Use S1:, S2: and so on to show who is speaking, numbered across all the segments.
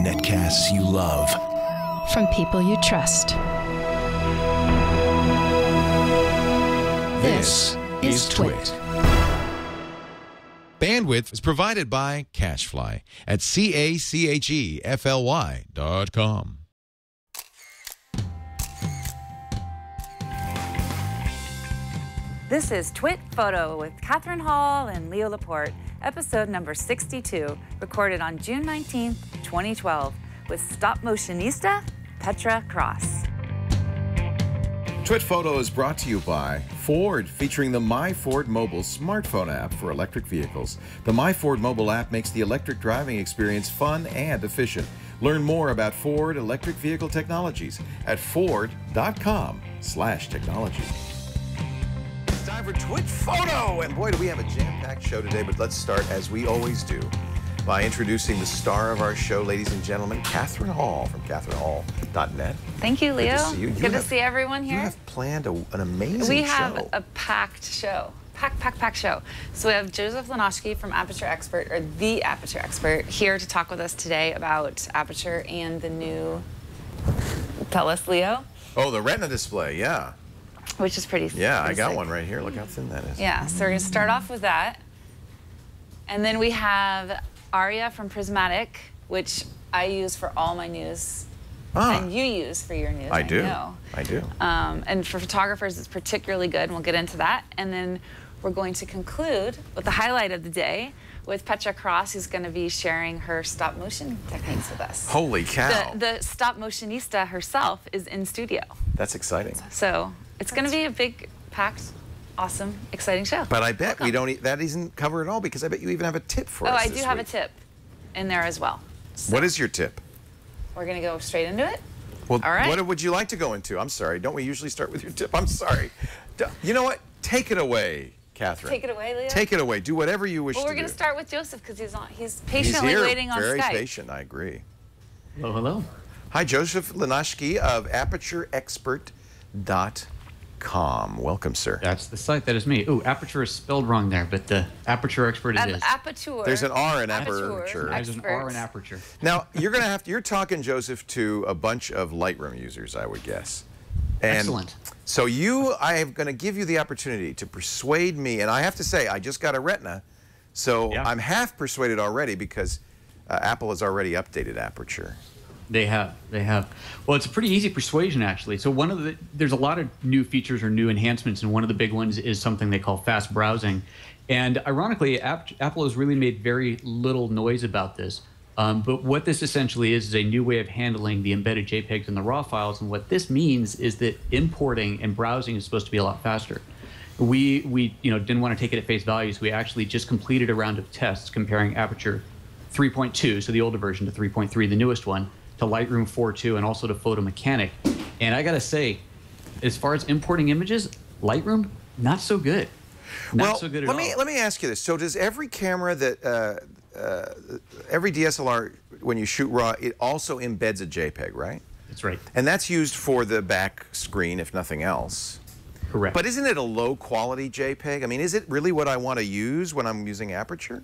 S1: Netcasts you love.
S2: From people you trust.
S1: This is TWiT.
S3: Bandwidth is provided by Cachefly at CACHEFLY.com.
S4: This is TWiT Photo with Catherine Hall and Leo Laporte, episode number 62, recorded on June 19th, 2012, with Stopmotionista, Petra Cross.
S5: TWiT Photo is brought to you by Ford, featuring the My Ford Mobile smartphone app for electric vehicles. The My Ford mobile app makes the electric driving experience fun and efficient. Learn more about Ford electric vehicle technologies at ford.com/technology. It's time for TWiT Photo, and boy, do we have a jam-packed show today, but let's start, as we always do, by introducing the star of our show, ladies and gentlemen, Catherine Hall from CatherineHall.net.
S4: Thank you, Leo.
S5: Good to see you.
S4: Good to see everyone here.
S5: You have planned an amazing show.
S4: We have a packed show. Packed show. So we have Joseph Linaschke from ApertureExpert, or the ApertureExpert, here to talk with us today about Aperture and the new, tell us, Leo?
S5: Oh, the Retina display, yeah.
S4: Which is pretty
S5: Yeah, I got
S4: sick.
S5: one right here. Look how thin that is.
S4: Yeah, so we're going to start off with that. And then we have Aria from Prismatic, which I use for all my news. And you use for your news.
S5: I do.
S4: Know.
S5: I do.
S4: And for photographers, it's particularly good, and we'll get into that. And then we're going to conclude with the highlight of the day with Petra Cross, who's going to be sharing her stop motion techniques with us.
S5: Holy cow.
S4: The stop-motionista herself is in studio.
S5: That's exciting.
S4: So it's going to be a big, packed, awesome, exciting show.
S5: But I bet we don't, that isn't covered at all, because I bet you even have a tip for us
S4: I
S5: this
S4: do have a
S5: week.
S4: tip in there as well. So
S5: What is your tip?
S4: we're going to go straight into it.
S5: Well,
S4: all right.
S5: What would you like to go into? I'm sorry. Don't we usually start with your tip? I'm sorry. You know what? Take it away, Catherine.
S4: Take it away, Leo.
S5: Take it away. Do whatever you wish to do.
S4: Well, we're going to start with Joseph because he's
S5: He's
S4: patiently
S5: here,
S4: waiting on
S5: very
S4: Skype.
S5: patient, I agree.
S6: Hello, hello.
S5: Hi, Joseph Linaschke of ApertureExpert.com. Welcome, sir.
S6: That's the site. That is me. Ooh, Aperture is spelled wrong there, but ApertureExpert it is.
S4: Aperture.
S5: There's an R in
S4: Aperture.
S5: Aperture.
S6: There's an R in Aperture.
S5: Now, you're talking, Joseph, to a bunch of Lightroom users, I would guess. And
S6: Excellent.
S5: So I am going to give you the opportunity to persuade me, and I have to say, I just got a Retina, so
S6: Yeah.
S5: I'm half persuaded already because Apple has already updated Aperture.
S6: They have. Well, it's a pretty easy persuasion, actually. So there's a lot of new features or new enhancements, and one of the big ones is something they call fast browsing. And ironically, Apple has really made very little noise about this. But what this essentially is a new way of handling the embedded JPEGs and the RAW files. And what this means is that importing and browsing is supposed to be a lot faster. We didn't want to take it at face value, so we actually just completed a round of tests comparing Aperture 3.2, so the older version, to 3.3, the newest one, to Lightroom 4.2, and also to Photo Mechanic. And I got to say, as far as importing images, Lightroom, not so good. Not so good at all.
S5: Let me ask you this. So does every camera that every DSLR, when you shoot RAW, it also embeds a JPEG, right?
S6: That's right.
S5: And that's used for the back screen, if nothing else.
S6: Correct.
S5: But isn't it a low-quality JPEG? I mean, is it really what I want to use when I'm using Aperture?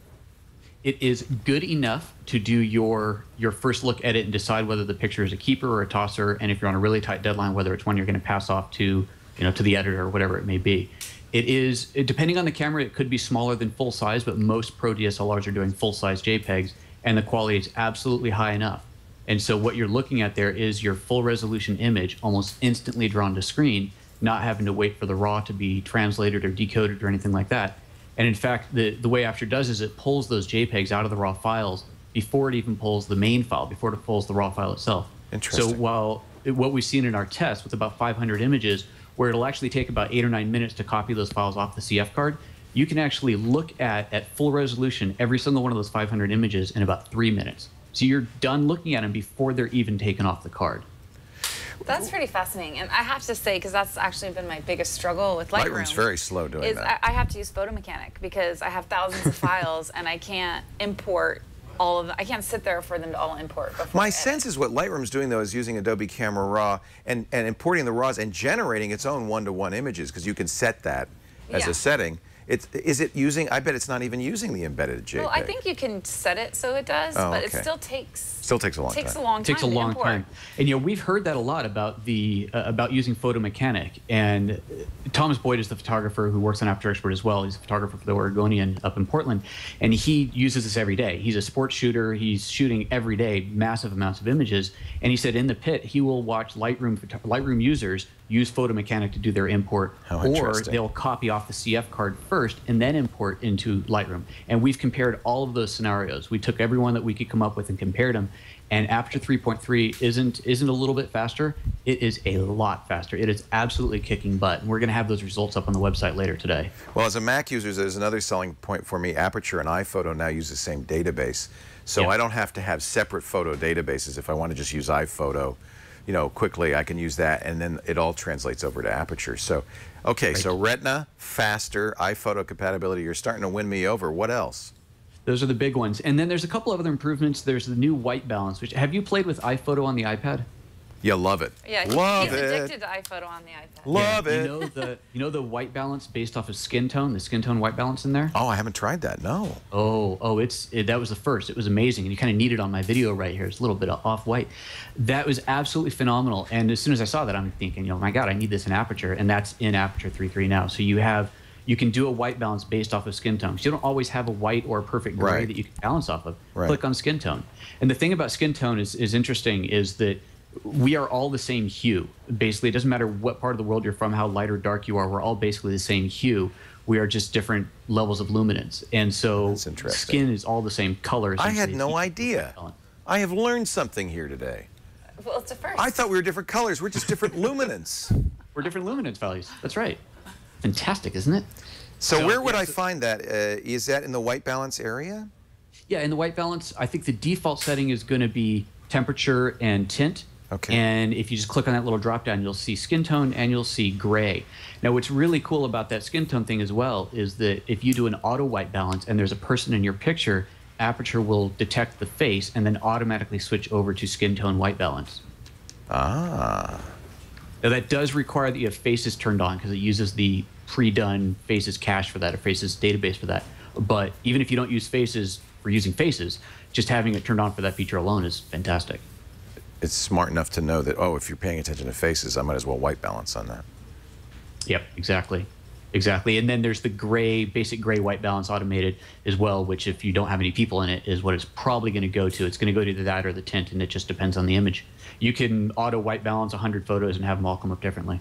S6: It is good enough to do your first look edit and decide whether the picture is a keeper or a tosser, and if you're on a really tight deadline, whether it's one you're going to pass off to the editor or whatever it may be. Depending on the camera, it could be smaller than full size, but most pro DSLRs are doing full size JPEGs, and the quality is absolutely high enough. And so what you're looking at there is your full resolution image almost instantly drawn to screen, not having to wait for the RAW to be translated or decoded or anything like that. And in fact, the way After does is it pulls those JPEGs out of the RAW files before it even pulls the main file, before it pulls the RAW file itself.
S5: Interesting.
S6: So what we've seen in our test with about 500 images, where it'll actually take about 8 or 9 minutes to copy those files off the CF card, you can actually look at full resolution every single one of those 500 images in about 3 minutes. So you're done looking at them before they're even taken off the card.
S4: That's pretty fascinating, and I have to say, because that's actually been my biggest struggle with Lightroom.
S5: Lightroom's very slow doing that.
S4: I have to use Photo Mechanic because I have thousands of files and I can't import all of them. I can't sit there for them to all import before
S5: My sense is what Lightroom's doing, though, is using Adobe Camera Raw and importing the RAWs and generating its own one-to-one images, because you can set that as a setting. Is it using? I bet it's not even using the embedded JPEG.
S4: Well, I think you can set it so it does, but it still takes
S5: a long time.
S4: Takes a long time.
S6: And we've heard that a lot about the about using photo mechanic. And Thomas Boyd is the photographer who works on ApertureExpert as well. He's a photographer for the Oregonian up in Portland, and he uses this every day. He's a sports shooter. He's shooting every day massive amounts of images. And he said in the pit he will watch Lightroom users use photo mechanic to do their import, or they'll copy off the CF card first and then import into Lightroom. And we've compared all of those scenarios. We took every one that we could come up with and compared them. And Aperture 3.3 isn't a little bit faster. It is a lot faster. It is absolutely kicking butt. And we're going to have those results up on the website later today.
S5: Well, as a Mac user, there's another selling point for me. Aperture and iPhoto now use the same database. So I don't have to have separate photo databases. If I want to just use iPhoto, quickly, I can use that, and then it all translates over to Aperture. So, okay, so Retina, faster, iPhoto compatibility. You're starting to win me over. What else?
S6: Those are the big ones. And then there's a couple of other improvements. There's the new white balance. Which have you played with iPhoto on the iPad?
S5: Yeah, love it.
S4: Yeah,
S5: he's
S4: addicted to iPhoto on the iPad.
S5: Love it.
S6: You know the white balance based off of skin tone, the skin tone white balance in there?
S5: Oh, I haven't tried that. No.
S6: That was the first. It was amazing, and you kind of need it on my video right here. It's a little bit of off-white. That was absolutely phenomenal. And as soon as I saw that, I'm thinking, my God, I need this in Aperture, and that's in Aperture 3.3 now. So you can do a white balance based off of skin tone. So you don't always have a white or a perfect gray that you can balance off of. Click on skin tone. And the thing about skin tone is interesting is that we are all the same hue. Basically, it doesn't matter what part of the world you're from, how light or dark you are, we're all basically the same hue. We are just different levels of luminance. And so skin is all the same color.
S5: I had no idea. I have learned something here today.
S4: Well, it's a first.
S5: I thought we were different colors. We're just different luminance.
S6: We're different luminance values. That's right. Fantastic, isn't it?
S5: So where would I find that? Is that in the white balance area?
S6: Yeah, in the white balance, I think the default setting is going to be temperature and tint.
S5: Okay.
S6: And if you just click on that little drop down, you'll see skin tone and you'll see gray. Now, what's really cool about that skin tone thing as well is that if you do an auto white balance and there's a person in your picture, Aperture will detect the face and then automatically switch over to skin tone white balance.
S5: Ah.
S6: Now, that does require that you have faces turned on because it uses the pre-done faces cache for that, or faces database for that. But even if you don't use faces for using faces, just having it turned on for that feature alone is fantastic.
S5: It's smart enough to know that, if you're paying attention to faces, I might as well white balance on that.
S6: Yep, exactly. Exactly. And then there's the gray, basic gray white balance automated as well, which if you don't have any people in it is what it's probably going to go to. It's going to go to either that or the tint, and it just depends on the image. You can auto white balance 100 photos and have them all come up differently.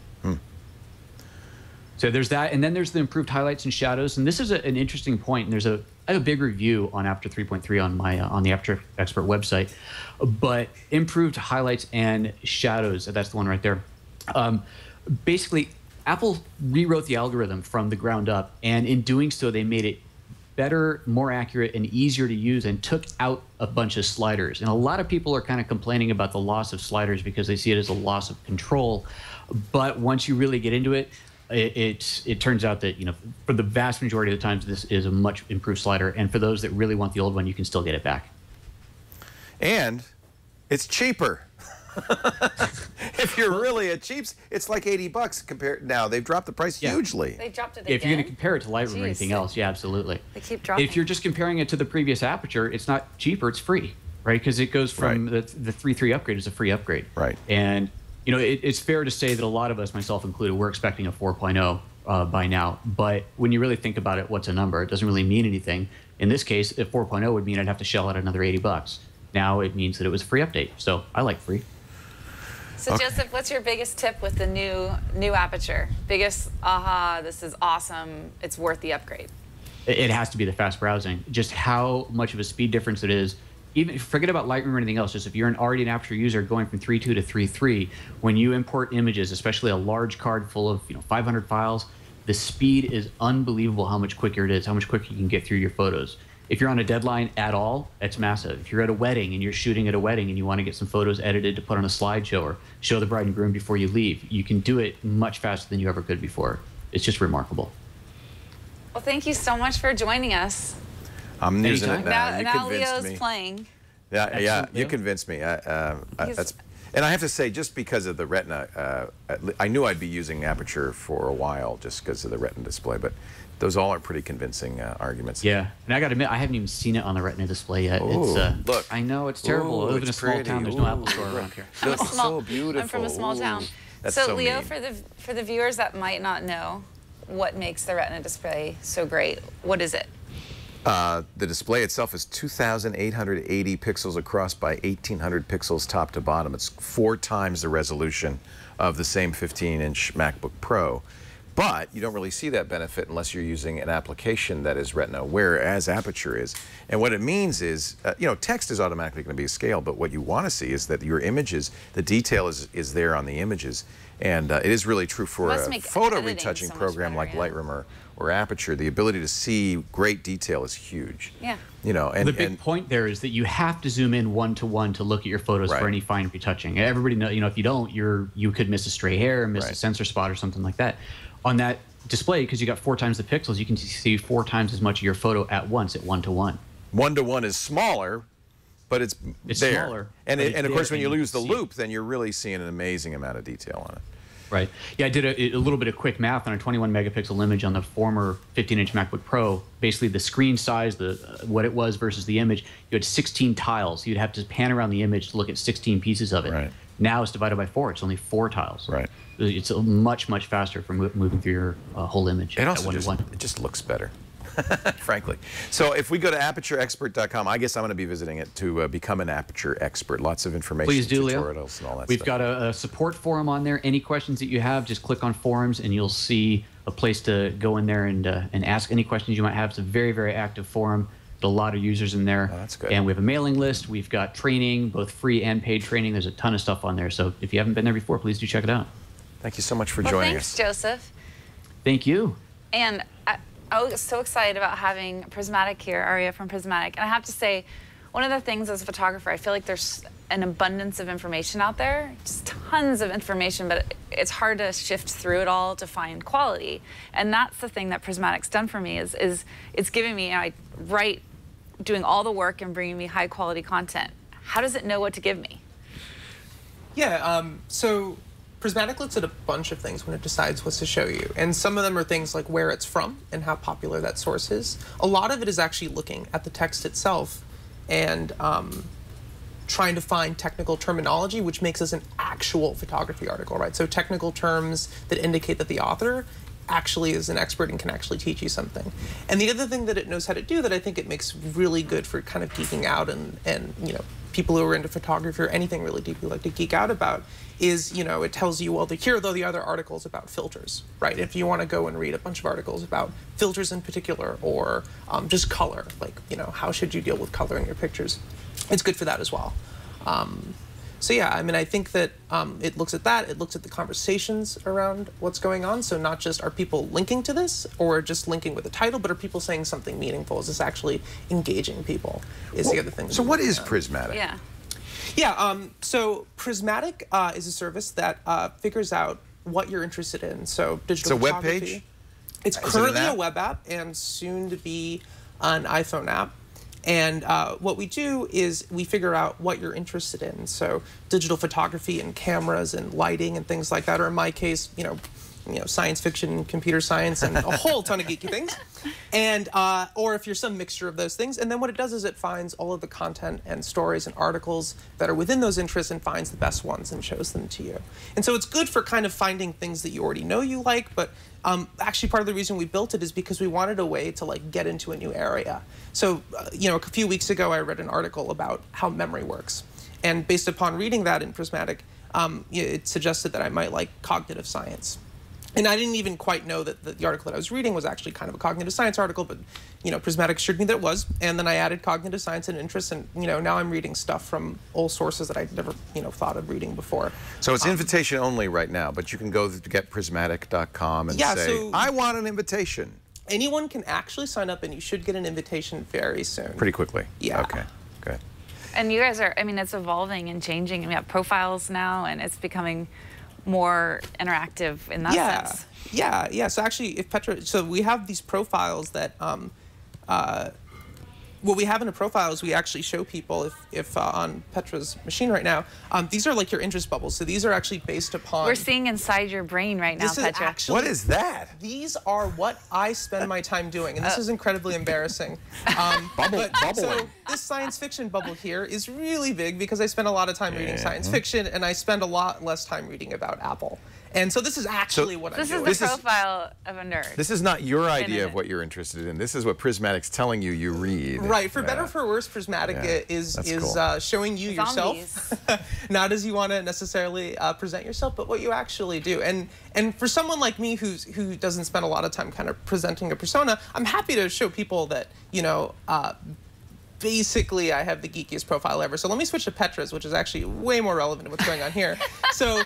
S6: So there's that, and then there's the improved highlights and shadows. And this is an interesting point. And I have a big review on Aperture 3.3 on my on the ApertureExpert website. But improved highlights and shadows, that's the one right there. Basically, Apple rewrote the algorithm from the ground up, and in doing so, they made it better, more accurate, and easier to use, and took out a bunch of sliders. And a lot of people are kind of complaining about the loss of sliders because they see it as a loss of control. But once you really get into it, it turns out that, for the vast majority of the times, this is a much improved slider. And for those that really want the old one, you can still get it back.
S5: And it's cheaper. If you're really a cheaps, it's like $80 compared. Now they've dropped the price hugely.
S4: They dropped it again.
S6: If you're going to compare it to Lightroom or anything else, yeah, absolutely.
S4: They keep dropping.
S6: If you're just comparing it to the previous Aperture, it's not cheaper; it's free, right? Because it goes from the 3.3 upgrade is a free upgrade,
S5: right?
S6: And it's fair to say that a lot of us, myself included, we're expecting a 4.0 by now. But when you really think about it, what's a number? It doesn't really mean anything. In this case, a 4.0 would mean I'd have to shell out another $80. Now it means that it was a free update. So I like free.
S4: So Joseph, what's your biggest tip with the new Aperture? Biggest, this is awesome, it's worth the upgrade.
S6: It has to be the fast browsing. Just how much of a speed difference it is. Even forget about Lightroom or anything else. Just if you're already an Aperture user going from 3.2 to 3.3, when you import images, especially a large card full of 500 files, the speed is unbelievable how much quicker it is, how much quicker you can get through your photos. If you're on a deadline at all, it's massive. If you're at a wedding and you're shooting at a wedding and you want to get some photos edited to put on a slideshow or show the bride and groom before you leave, you can do it much faster than you ever could before. It's just remarkable.
S4: Well, thank you so much for joining us.
S5: I'm using it now.
S4: Now Leo's playing.
S5: Yeah, you convinced me. And I have to say, just because of the Retina, I knew I'd be using Aperture for a while just because of the Retina display, but Those all are pretty convincing arguments.
S6: Yeah, and I got to admit, I haven't even seen it on the Retina display yet.
S5: Ooh,
S6: it's,
S5: look.
S6: I know it's terrible. I live in a small town. There's no Apple Store around here.
S5: Looks so beautiful.
S4: I'm from a small town.
S5: That's
S4: so
S5: so
S4: Leo,
S5: mean.
S4: for the viewers that might not know what makes the Retina display so great, what is it?
S5: The display itself is 2,880 pixels across by 1,800 pixels top to bottom. It's 4 times the resolution of the same 15-inch MacBook Pro. But you don't really see that benefit unless you're using an application that is Retina aware, as Aperture is. And what it means is, you know, text is automatically going to be a scale, but what you want to see is that your images, the detail is there on the images. And it is really true for a photo retouching program like Lightroom or Aperture. The ability to see great detail is huge.
S4: Yeah.
S5: You know, and
S6: the big point there is that you have to zoom in 1-to-1 to look at your photos for any fine retouching. Everybody know, you know, if you don't, you could miss a stray hair, miss a sensor spot or something like that. On that display, because you got 4 times the pixels, you can see 4 times as much of your photo at once at 1-to-1.
S5: 1-to-1 is smaller, but it's there.
S6: Smaller.
S5: And of course, when you lose the loop, then you're really seeing an amazing amount of detail on it.
S6: Right. Yeah, I did a little bit of quick math on a 21 megapixel image on the former 15-inch MacBook Pro. Basically, the screen size, what it was versus the image, you had 16 tiles. You'd have to pan around the image to look at 16 pieces of it. Right. Now it's divided by 4. It's only 4 tiles.
S5: Right.
S6: It's much, much faster for moving through your whole image.
S5: It also just looks better, frankly. So if we go to ApertureExpert.com, I guess I'm going to be visiting it to become an Aperture expert. Lots of information,
S6: Please do,
S5: tutorials,
S6: Leo.
S5: and all that
S6: We've
S5: stuff.
S6: got a support forum on there. Any questions that you have, just click on forums, and you'll see a place to go in there and ask any questions you might have. It's a very, very active forum. A lot of users in there.
S5: Oh, that's good.
S6: And we have a mailing list. We've got training, both free and paid training. There's a ton of stuff on there. So if you haven't been there before, please do check it out.
S5: Thank you so much for joining
S4: thanks,
S5: us.
S4: Joseph.
S6: Thank you.
S4: And I was so excited about having Prismatic here, Aria from Prismatic. And I have to say, one of the things as a photographer, I feel like there's an abundance of information out there, just tons of information, but it's hard to shift through it all to find quality. And that's the thing that Prismatic's done for me is it's giving me, I write, doing all the work and bringing me high quality content. How does it know what to give me?
S7: Yeah, so Prismatic looks at a bunch of things when it decides what to show you. And some of them are things like where it's from and how popular that source is. A lot of it is actually looking at the text itself and trying to find technical terminology, which makes this an actual photography article, right? So technical terms that indicate that the author actually is an expert and can actually teach you something. And the other thing that it knows how to do that I think it makes really good for kind of geeking out and you know, people who are into photography or anything really deeply like to geek out about is, you know, it tells you, well, here are the other articles about filters, right? If you want to go and read a bunch of articles about filters in particular or just color, like, you know, how should you deal with color in your pictures? It's good for that as well. So yeah, I mean, I think that it looks at that, it looks at the conversations around what's going on. So not just are people linking to this or just linking with the title, but are people saying something meaningful? Is this actually engaging people? Is the other thing.
S5: So what is Prismatic?
S4: Yeah.
S7: Yeah, so Prismatic is a service that figures out what you're interested in. So digital photography.
S5: It's a web page?
S7: It's currently a web app and soon to be an iPhone app. And what we do is we figure out what you're interested in. So digital photography and cameras and lighting and things like that, or in my case, you know, science fiction, computer science, and a whole ton of geeky things. And or if you're some mixture of those things. And then what it does is it finds all of the content and stories and articles that are within those interests and finds the best ones and shows them to you. And so it's good for kind of finding things that you already know you like, but actually part of the reason we built it is because we wanted a way to like get into a new area. So, you know, a few weeks ago I read an article about how memory works. And based upon reading that in Prismatic, it suggested that I might like cognitive science. And I didn't even quite know that the article that I was reading was actually kind of a cognitive science article, but, you know, Prismatic assured me that it was. And then I added cognitive science and interest, and, you know, now I'm reading stuff from old sources that I'd never, you know, thought of reading before.
S5: So it's invitation only right now, but you can go to getprismatic.com and say, I want an invitation.
S7: Anyone can actually sign up, and you should get an invitation very soon.
S5: Pretty quickly?
S7: Yeah.
S5: Okay, good.
S4: And you guys are, I mean, it's evolving and changing. And we have profiles now, and it's becoming more interactive in that sense.
S7: Yeah. So actually, if Petra, so we have these profiles that what we have in a profile is we actually show people, if on Petra's machine right now, these are like your interest bubbles. So these are actually based upon...
S4: We're seeing inside your brain right now, Petra.
S5: What is that?
S7: These are what I spend my time doing, and this is incredibly embarrassing.
S5: Bubbling.
S7: So this science fiction bubble here is really big because I spend a lot of time reading science fiction, and I spend a lot less time reading about Apple. And so this is actually what I'm doing.
S4: This is the profile of a nerd.
S5: This is not your idea of what you're interested in. This is what Prismatic's telling you you read.
S7: Right. For better or for worse, Prismatic is
S5: cool.
S7: showing you yourself, not as you want to necessarily present yourself, but what you actually do. And for someone like me who doesn't spend a lot of time kind of presenting a persona, I'm happy to show people that, you know, basically I have the geekiest profile ever. So let me switch to Petra's, which is actually way more relevant to what's going on here. So...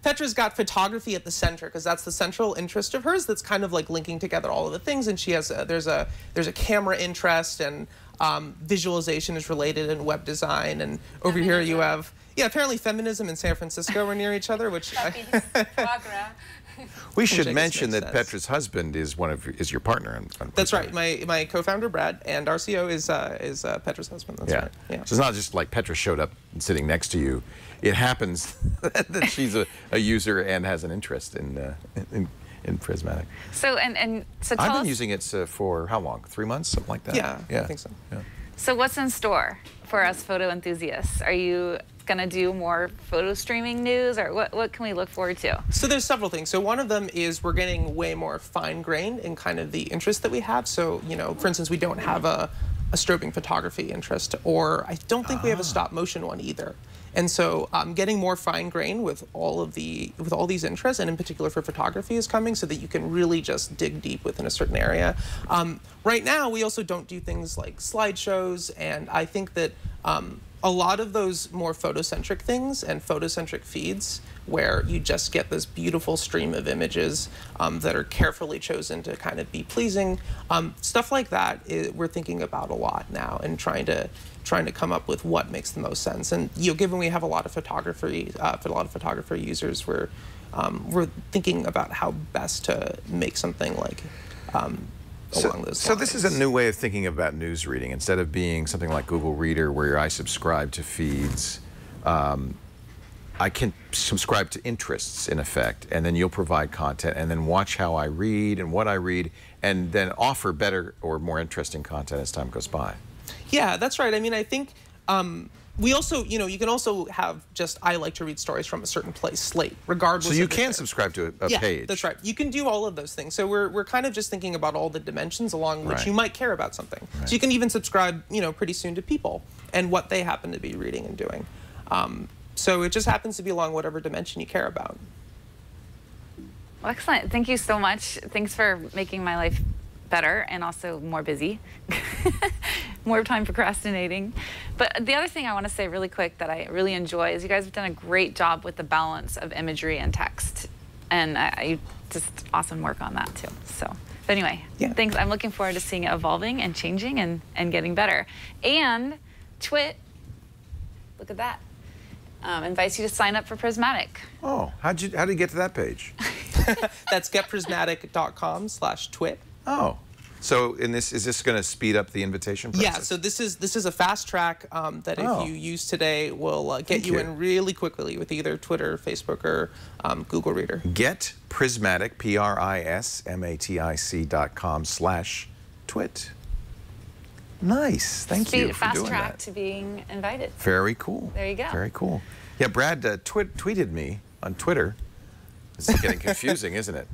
S7: Petra's got photography at the center because that's the central interest of hers. That's kind of like linking together all of the things. And she has there's a camera interest, and visualization is related, and web design. And over here you have apparently feminism in San Francisco are near each other, which
S5: we should mention that Petra's husband is your partner.
S7: That's right. My co-founder Brad and RCO is Petra's husband. That's right. Yeah.
S5: So it's not just like Petra showed up and sitting next to you. It happens that she's a user and has an interest in Prismatic.
S4: So so tell
S5: I've been
S4: us,
S5: using it for how long? 3 months, something like that.
S7: Yeah, I think so.
S5: Yeah.
S4: So what's in store for us photo enthusiasts? Are you gonna do more photo streaming news, or what can we look forward to?
S7: So there's several things. So one of them is we're getting way more fine-grained in kind of the interest that we have. So, you know, for instance, we don't have a strobing photography interest, or I don't think we have a stop motion one either. And so getting more fine-grained with all these interests, and in particular for photography, is coming so that you can really just dig deep within a certain area. Right now, we also don't do things like slideshows, and I think that a lot of those more photocentric things and photocentric feeds where you just get this beautiful stream of images that are carefully chosen to kind of be pleasing, stuff like that we're thinking about a lot now, and trying to come up with what makes the most sense. And given we have a lot of photography, users, we're thinking about how best to make something like along those lines.
S5: So this is a new way of thinking about news reading. Instead of being something like Google Reader, where I subscribe to feeds, I can subscribe to interests, in effect, and then you'll provide content, and then watch how I read and what I read, and then offer better or more interesting content as time goes by.
S7: Yeah, that's right. I mean, I think we also, you can also have just, I like to read stories from a certain place slate, regardless.
S5: So you can subscribe to a page.
S7: Yeah, that's right. You can do all of those things. So we're kind of just thinking about all the dimensions along which you might care about something. Right. So you can even subscribe, pretty soon to people and what they happen to be reading and doing. So it just happens to be along whatever dimension you care about.
S4: Well, excellent. Thank you so much. Thanks for making my life better and also more busy. More time procrastinating. But the other thing I want to say really quick that I really enjoy is you guys have done a great job with the balance of imagery and text. And I just awesome work on that too. So, but anyway, thanks. I'm looking forward to seeing it evolving and changing and getting better. And TWiT, look at that. Invites you to sign up for Prismatic.
S5: Oh, how did you get to that page?
S7: That's getprismatic.com/twit.
S5: Oh, so is this going to speed up the invitation process?
S7: Yeah, so this is a fast track that if you use today will get you in really quickly with either Twitter, Facebook, or Google Reader.
S5: Get Prismatic, prismatic.com/twit. Nice, thank you for doing that.
S4: Fast track to being invited.
S5: Very cool.
S4: There you go.
S5: Very cool. Yeah, Brad tweeted me on Twitter. This is getting confusing, isn't it?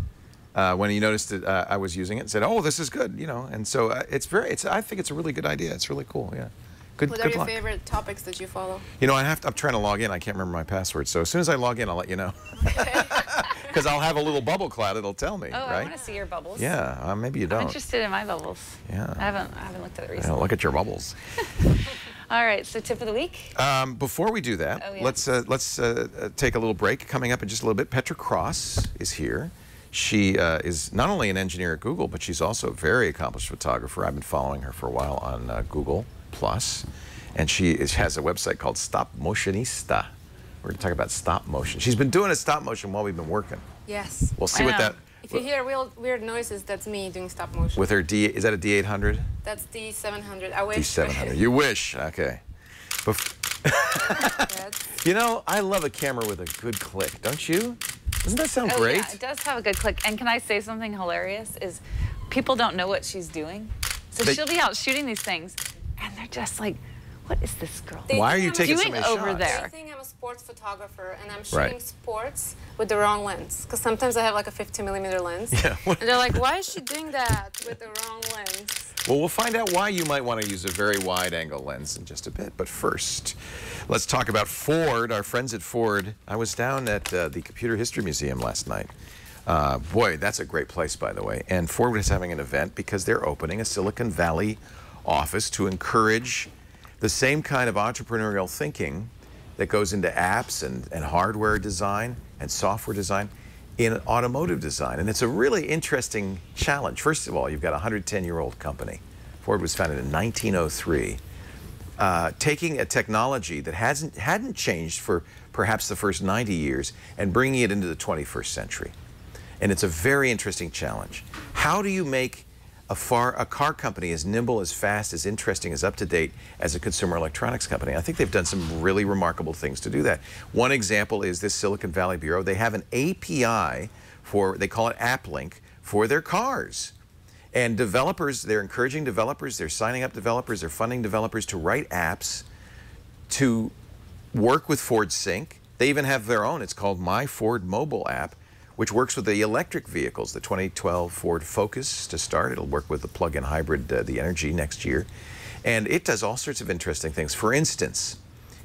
S5: When he noticed that I was using it, and said, "Oh, this is good," And so I think it's a really good idea. It's really cool. Yeah. Good luck.
S8: What are your favorite topics that you follow?
S5: I'm trying to log in. I can't remember my password. So as soon as I log in, I'll let you know. Because I'll have a little bubble cloud. It'll tell me.
S4: Oh,
S5: right?
S4: I want to see your bubbles.
S5: Yeah. Maybe you don't.
S4: I'm interested in my bubbles.
S5: Yeah.
S4: I haven't looked at it recently.
S5: Look at your bubbles.
S4: All right. So tip of the week.
S5: Before we do that, let's take a little break. Coming up in just a little bit, Petra Cross is here. She is not only an engineer at Google, but she's also a very accomplished photographer. I've been following her for a while on Google+, and she has a website called Stopmotionista. We're going to talk about stop motion. She's been doing a stop motion while we've been working.
S8: Yes.
S5: We'll see what that
S8: If you hear weird noises, that's me doing stop motion.
S5: With her is that a D800?
S8: That's D700. I wish.
S5: D700. You wish. Okay. You know, I love a camera with a good click, don't you? Doesn't that sound great?
S4: Yeah, it does have a good click. And can I say something hilarious? Is people don't know what she's doing. So she'll be out shooting these things, and they're just like, what is this girl
S5: Why are you taking so many
S4: over
S5: shots?
S4: there?
S8: I think I'm a sports photographer, and I'm shooting sports with the wrong lens. Because sometimes I have like a 50mm lens.
S5: Yeah.
S8: And they're like, why is she doing that with the wrong lens?
S5: Well, we'll find out why you might want to use a very wide-angle lens in just a bit. But first, let's talk about Ford, our friends at Ford. I was down at the Computer History Museum last night. Boy, that's a great place, by the way. And Ford was having an event because they're opening a Silicon Valley office to encourage the same kind of entrepreneurial thinking that goes into apps and hardware design and software design in automotive design. And it's a really interesting challenge. First of all, you've got a 110-year-old company. Ford was founded in 1903. Taking a technology that hadn't changed for perhaps the first 90 years and bringing it into the 21st century. And it's a very interesting challenge. How do you make a car company as nimble, as fast, as interesting, as up-to-date as a consumer electronics company? I think they've done some really remarkable things to do that. One example is this Silicon Valley Bureau. They have an API they call it AppLink, for their cars. And developers, they're encouraging developers, they're signing up developers, they're funding developers to write apps, to work with Ford Sync. They even have their own, it's called My Ford Mobile app, which works with the electric vehicles, the 2012 Ford Focus to start. It'll work with the plug-in hybrid, the Energy, next year. And it does all sorts of interesting things. For instance,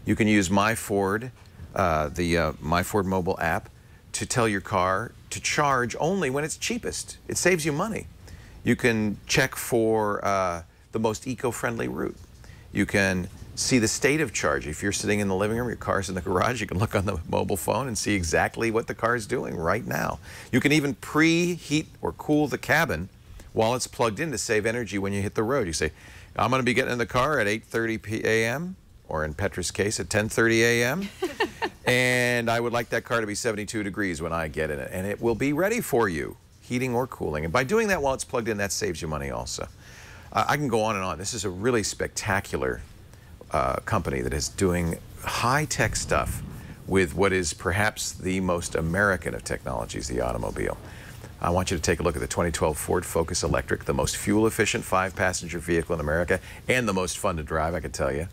S5: you can use My Ford, the My Ford Mobile app, to tell your car to charge only when it's cheapest. It saves you money. You can check for the most eco-friendly route. You can see the state of charge. If you're sitting in the living room, your car's in the garage, you can look on the mobile phone and see exactly what the car is doing right now. You can even preheat or cool the cabin while it's plugged in to save energy when you hit the road. You say, I'm going to be getting in the car at 8:30 a.m., or in Petra's case, at 10:30 a.m., and I would like that car to be 72 degrees when I get in it, and it will be ready for you, heating or cooling. And by doing that while it's plugged in, that saves you money also. I can go on and on. This is a really spectacular company that is doing high-tech stuff with what is perhaps the most American of technologies, the automobile. I want you to take a look at the 2012 Ford Focus Electric, the most fuel-efficient 5-passenger vehicle in America, and the most fun to drive, I can tell you,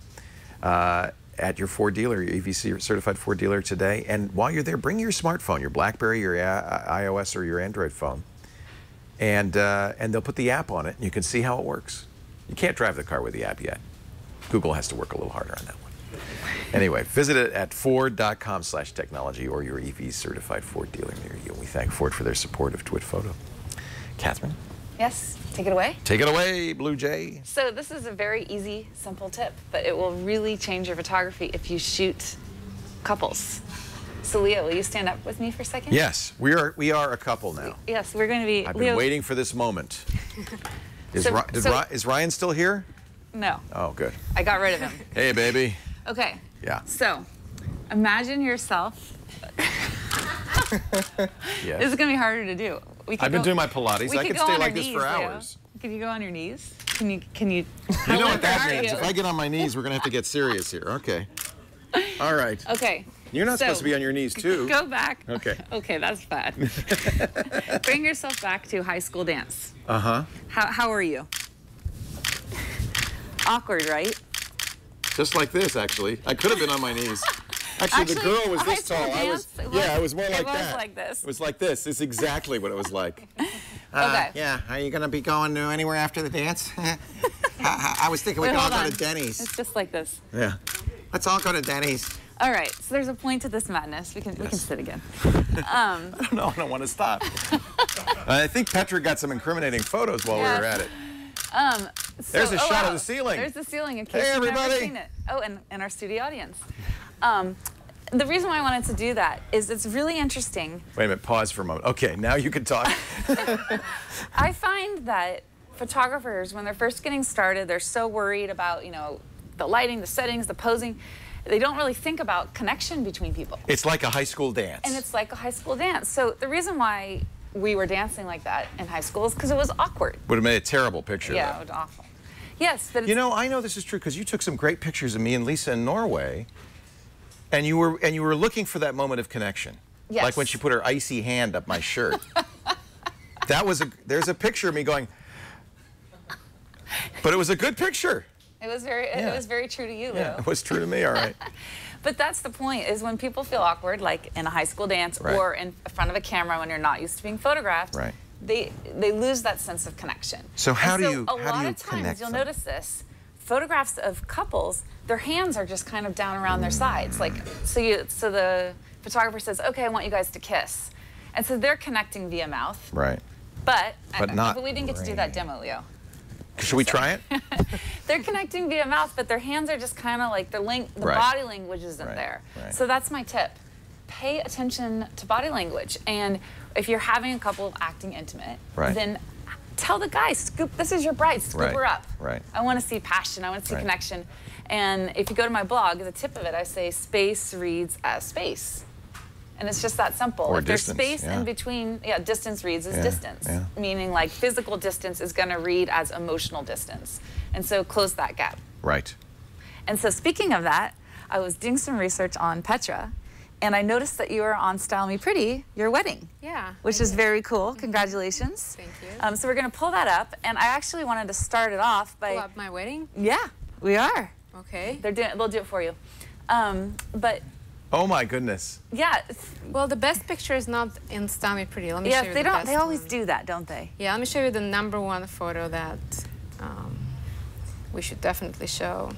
S5: at your Ford dealer, your EV certified Ford dealer today. And while you're there, bring your smartphone, your BlackBerry, your iOS, or your Android phone, and they'll put the app on it, and you can see how it works. You can't drive the car with the app yet. Google has to work a little harder on that one. Anyway, visit it at ford.com/technology or your EV certified Ford dealer near you. We thank Ford for their support of TWiT Photo. Catherine?
S4: Yes, take it away.
S5: Take it away, Blue Jay.
S4: So this is a very easy, simple tip, but it will really change your photography if you shoot couples. So Leo, will you stand up with me for a second?
S5: Yes, we are a couple now.
S4: Yes, we're going to be.
S5: I've been waiting for this moment. Is Ryan still here?
S4: No.
S5: Oh, good.
S4: I got rid of him.
S5: Hey, baby.
S4: Okay.
S5: Yeah.
S4: So, imagine yourself.
S5: Yes.
S4: This is going to be harder to do.
S5: I've been doing my Pilates. I could stay like this for hours.
S4: Can you go on your knees? Can you?
S5: You know what that means. If I get on my knees, we're going to have to get serious here. Okay. All right.
S4: Okay.
S5: You're not supposed to be on your knees, too.
S4: Go back.
S5: Okay.
S4: Okay, that's bad. Bring yourself back to high school dance.
S5: Uh-huh.
S4: How are you? Awkward, right?
S5: Just like this, actually. I could have been on my knees. Actually, the girl was this tall. It was more like that.
S4: It was like this.
S5: It was like this. It's exactly what it was like.
S4: Okay.
S9: Yeah, are you going to be going anywhere after the dance? I was thinking we could all go to Denny's.
S4: It's just like this.
S5: Yeah.
S9: Let's all go to Denny's.
S4: All right, so there's a point to this madness. We can sit again.
S5: I don't know. I don't want to stop. I think Petra got some incriminating photos while we were at it. There's a shot of the ceiling.
S4: There's the ceiling in case
S5: hey,
S4: you've
S5: everybody.
S4: never seen it. Oh, and our studio audience. The reason why I wanted to do that is it's really interesting.
S5: Wait a minute, pause for a moment. Okay, now you can talk.
S4: I find that photographers, when they're first getting started, they're so worried about, the lighting, the settings, the posing. They don't really think about connection between people.
S5: It's like a high school dance.
S4: And it's like a high school dance. So the reason why we were dancing like that in high school is because it was awkward.
S5: Would have made a terrible picture.
S4: Yeah,
S5: though.
S4: it was awful. Yes, but it's,
S5: you know, I know this is true because you took some great pictures of me and Lisa in Norway, and you were looking for that moment of connection.
S4: Yes.
S5: Like when she put her icy hand up my shirt. There's a picture of me going, but it was a good picture.
S4: It was very true to you, Lou.
S5: Yeah, it was true to me, all right.
S4: But that's the point, is when people feel awkward, like in a high school dance
S5: Right.
S4: or in front of a camera when you're not used to being photographed,
S5: Right.
S4: they lose that sense of connection.
S5: So how
S4: And
S5: do you
S4: a lot of times
S5: connect
S4: you'll
S5: them?
S4: notice this. Photographs of couples, their hands are just kind of down around their sides. Like so the photographer says, "Okay, I want you guys to kiss." And so they're connecting via mouth.
S5: Right.
S4: But
S5: not
S4: we didn't get to do that demo, Leo.
S5: Should we try it?
S4: They're connecting via mouth, but their hands are just kind of like the
S5: Right.
S4: body language isn't
S5: Right.
S4: there.
S5: Right.
S4: So that's my tip. Pay attention to body language. And if you're having a couple acting intimate,
S5: Right.
S4: then tell the guy, scoop, this is your bride, scoop
S5: Right.
S4: her up.
S5: Right.
S4: I want to see passion, I want to see
S5: Right.
S4: connection. And if you go to my blog, the tip of it, I say space reads as space. And it's just that simple.
S5: Or
S4: if there's
S5: distance,
S4: space
S5: yeah.
S4: in between, distance reads as
S5: Yeah,
S4: distance.
S5: yeah.
S4: Meaning like physical distance is going to read as emotional distance. And so close that gap.
S5: Right.
S4: And so speaking of that, I was doing some research on Petra, and I noticed that you were on Style Me Pretty, your wedding.
S8: Yeah.
S4: Which is very cool. Congratulations.
S8: Thank you.
S4: So we're going to pull that up, and I actually wanted to start it off by...
S8: Pull up my wedding?
S4: Yeah, we are.
S8: Okay.
S4: They'll do it for you. But
S5: Oh my goodness.
S4: yeah,
S8: Well, the best picture is not in Style Me Pretty. Let me show you
S4: they
S8: the
S4: don't.
S8: best
S4: They always
S8: one.
S4: do that, don't they?
S8: Yeah, let me show you the #1 photo that we should definitely show.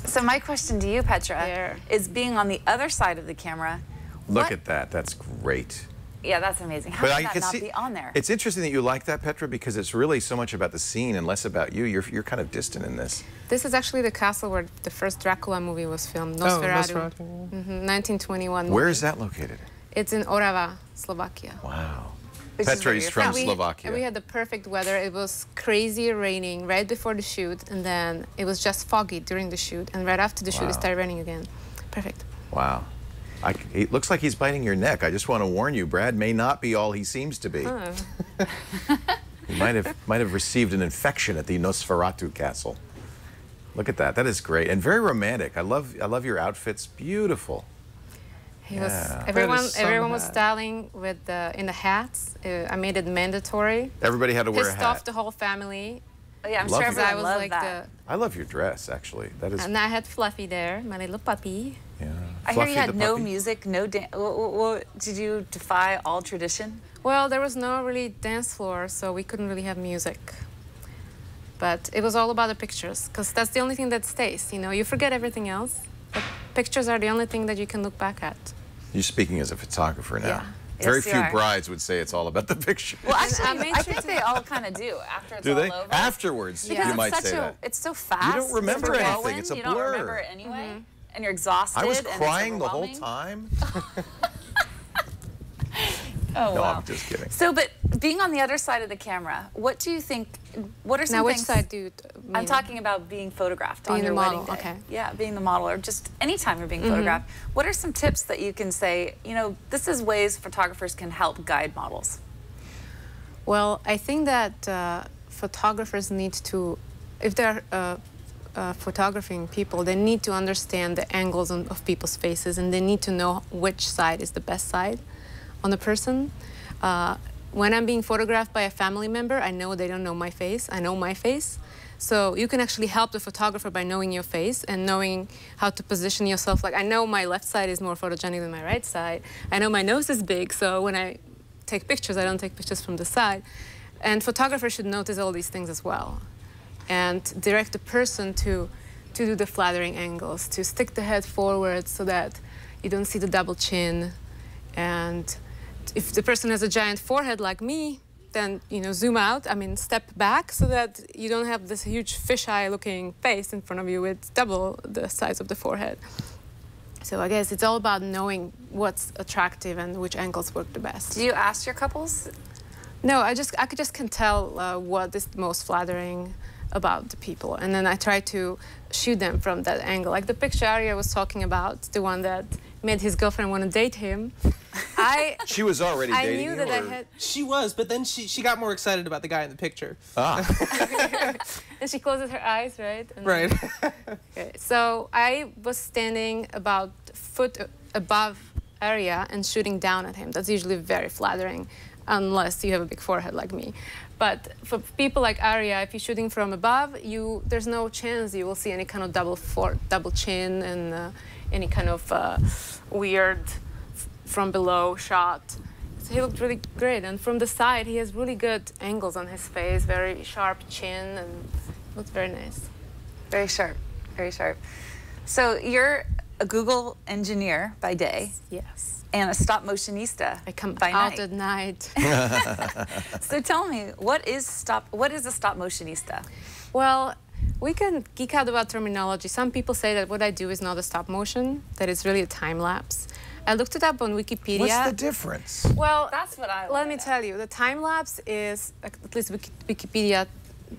S4: So my question to you, Petra,
S8: There.
S4: is being on the other side of the camera.
S5: Look
S4: what-
S5: at that. That's great.
S4: Yeah, that's amazing. How
S5: But
S4: can
S5: I
S4: that
S5: can
S4: not
S5: see
S4: be on there?
S5: It's interesting that you like that, Petra, because it's really so much about the scene and less about you. You're kind of distant in this.
S8: This is actually the castle where the first Dracula movie was filmed, Nosferatu. 1921 movie.
S5: Where is that located?
S8: It's in Orava, Slovakia.
S5: Wow.
S4: Which is
S5: Petra
S4: where
S5: is
S4: you're
S5: from
S4: from.
S5: Slovakia.
S8: We had the perfect weather. It was crazy raining right before the shoot, and then it was just foggy during the shoot, and right after the shoot it
S5: Wow.
S8: started raining again. Perfect.
S5: Wow. It looks like he's biting your neck. I just want to warn you, Brad may not be all he seems to be.
S8: Oh.
S5: He might have received an infection at the Nosferatu castle. Look at that. That is great and very romantic. I love your outfits. Beautiful.
S8: He
S5: Yeah.
S8: was
S7: That is some
S8: everyone was
S7: hat.
S8: styling with in the hats. I made it mandatory.
S5: Everybody had to wear a
S8: Pissed
S5: hat.
S8: off the whole family.
S4: Oh, yeah, I'm
S5: Love
S4: sure
S5: it.
S8: So I
S4: everyone
S8: was
S4: loved
S8: like
S4: that.
S5: I love your dress, actually. That is.
S8: and I had Fluffy there, my little puppy.
S5: Yeah.
S4: I hear
S5: Fluffy
S4: you had
S5: the
S4: no
S5: puppy?
S4: music, no dance. Did you defy all tradition?
S8: Well, there was no really dance floor, so we couldn't really have music. But it was all about the pictures, because that's the only thing that stays. You know, you forget everything else, but pictures are the only thing that you can look back at.
S5: You're speaking as a photographer now.
S4: Yeah.
S5: Very
S4: Yes, you
S5: few
S4: are.
S5: brides would say it's all about the picture.
S4: Well, actually,
S8: I made
S4: I
S8: sure
S4: think they all kind of do after it's
S5: Do
S4: all
S5: they?
S4: over.
S5: Afterwards,
S4: Because
S5: you
S4: it's
S5: might
S4: such
S5: say
S4: a,
S5: that.
S4: it's so fast.
S5: don't remember
S4: it's
S5: anything.
S4: whirlwind,
S5: It's a
S4: you don't
S5: blur.
S4: remember it anyway, and you're exhausted.
S5: I was
S4: and it's
S5: crying the whole
S4: overwhelming.
S5: time.
S4: Oh,
S5: No,
S4: wow.
S5: I'm just kidding.
S4: So, but being on the other side of the camera, what do you think? What are some
S8: Now, which
S4: things?
S8: side do you mean?
S4: I'm talking about being photographed on
S8: Being
S4: your
S8: the
S4: wedding
S8: model,
S4: day.
S8: okay.
S4: Yeah, being the model, or just anytime you're being photographed. What are some tips that you can say? You know, this is ways photographers can help guide models.
S8: Well, I think that photographers need to, if they're photographing people, they need to understand the angles of people's faces, and they need to know which side is the best side on the person. When I'm being photographed by a family member, I know they don't know my face. I know my face. So you can actually help the photographer by knowing your face and knowing how to position yourself. Like, I know my left side is more photogenic than my right side. I know my nose is big, so when I take pictures, I don't take pictures from the side. And photographers should notice all these things as well and direct the person to do the flattering angles, to stick the head forward so that you don't see the double chin. And if the person has a giant forehead like me, then, you know, zoom out, step back so that you don't have this huge fisheye looking face in front of you with double the size of the forehead. So I guess it's all about knowing what's attractive and which angles work the best.
S4: Do you ask your couples?
S8: No, I just can tell what is most flattering about the people, and then I try to shoot them from that angle. Like the picture Aria was talking about, the one that made his girlfriend want to date him.
S5: She was already
S8: I
S5: dating
S8: knew
S5: you,
S8: that I
S5: or-
S8: had.
S7: She was, but then she got more excited about the guy in the picture.
S8: And she closes her eyes, right? And
S7: Right.
S8: Okay. So I was standing about a foot above Aria and shooting down at him. That's usually very flattering, unless you have a big forehead like me. But for people like Aria, if you're shooting from above, there's no chance you will see any kind of double chin and any kind of weird from below shot. So he looked really great. And from the side, he has really good angles on his face, very sharp chin, and looked very nice.
S4: Very sharp, very sharp. So you're a Google engineer by day.
S8: Yes.
S4: And a stop-motionista
S8: I come
S4: by
S8: out
S4: night.
S8: at night.
S4: So tell me, what is a stop-motionista?
S8: Well, we can geek out about terminology. Some people say that what I do is not a stop motion, that it's really a time lapse. I looked it up on Wikipedia.
S5: What's the difference?
S8: Well,
S4: That's what I
S8: let me tell you. The time lapse is, at least Wikipedia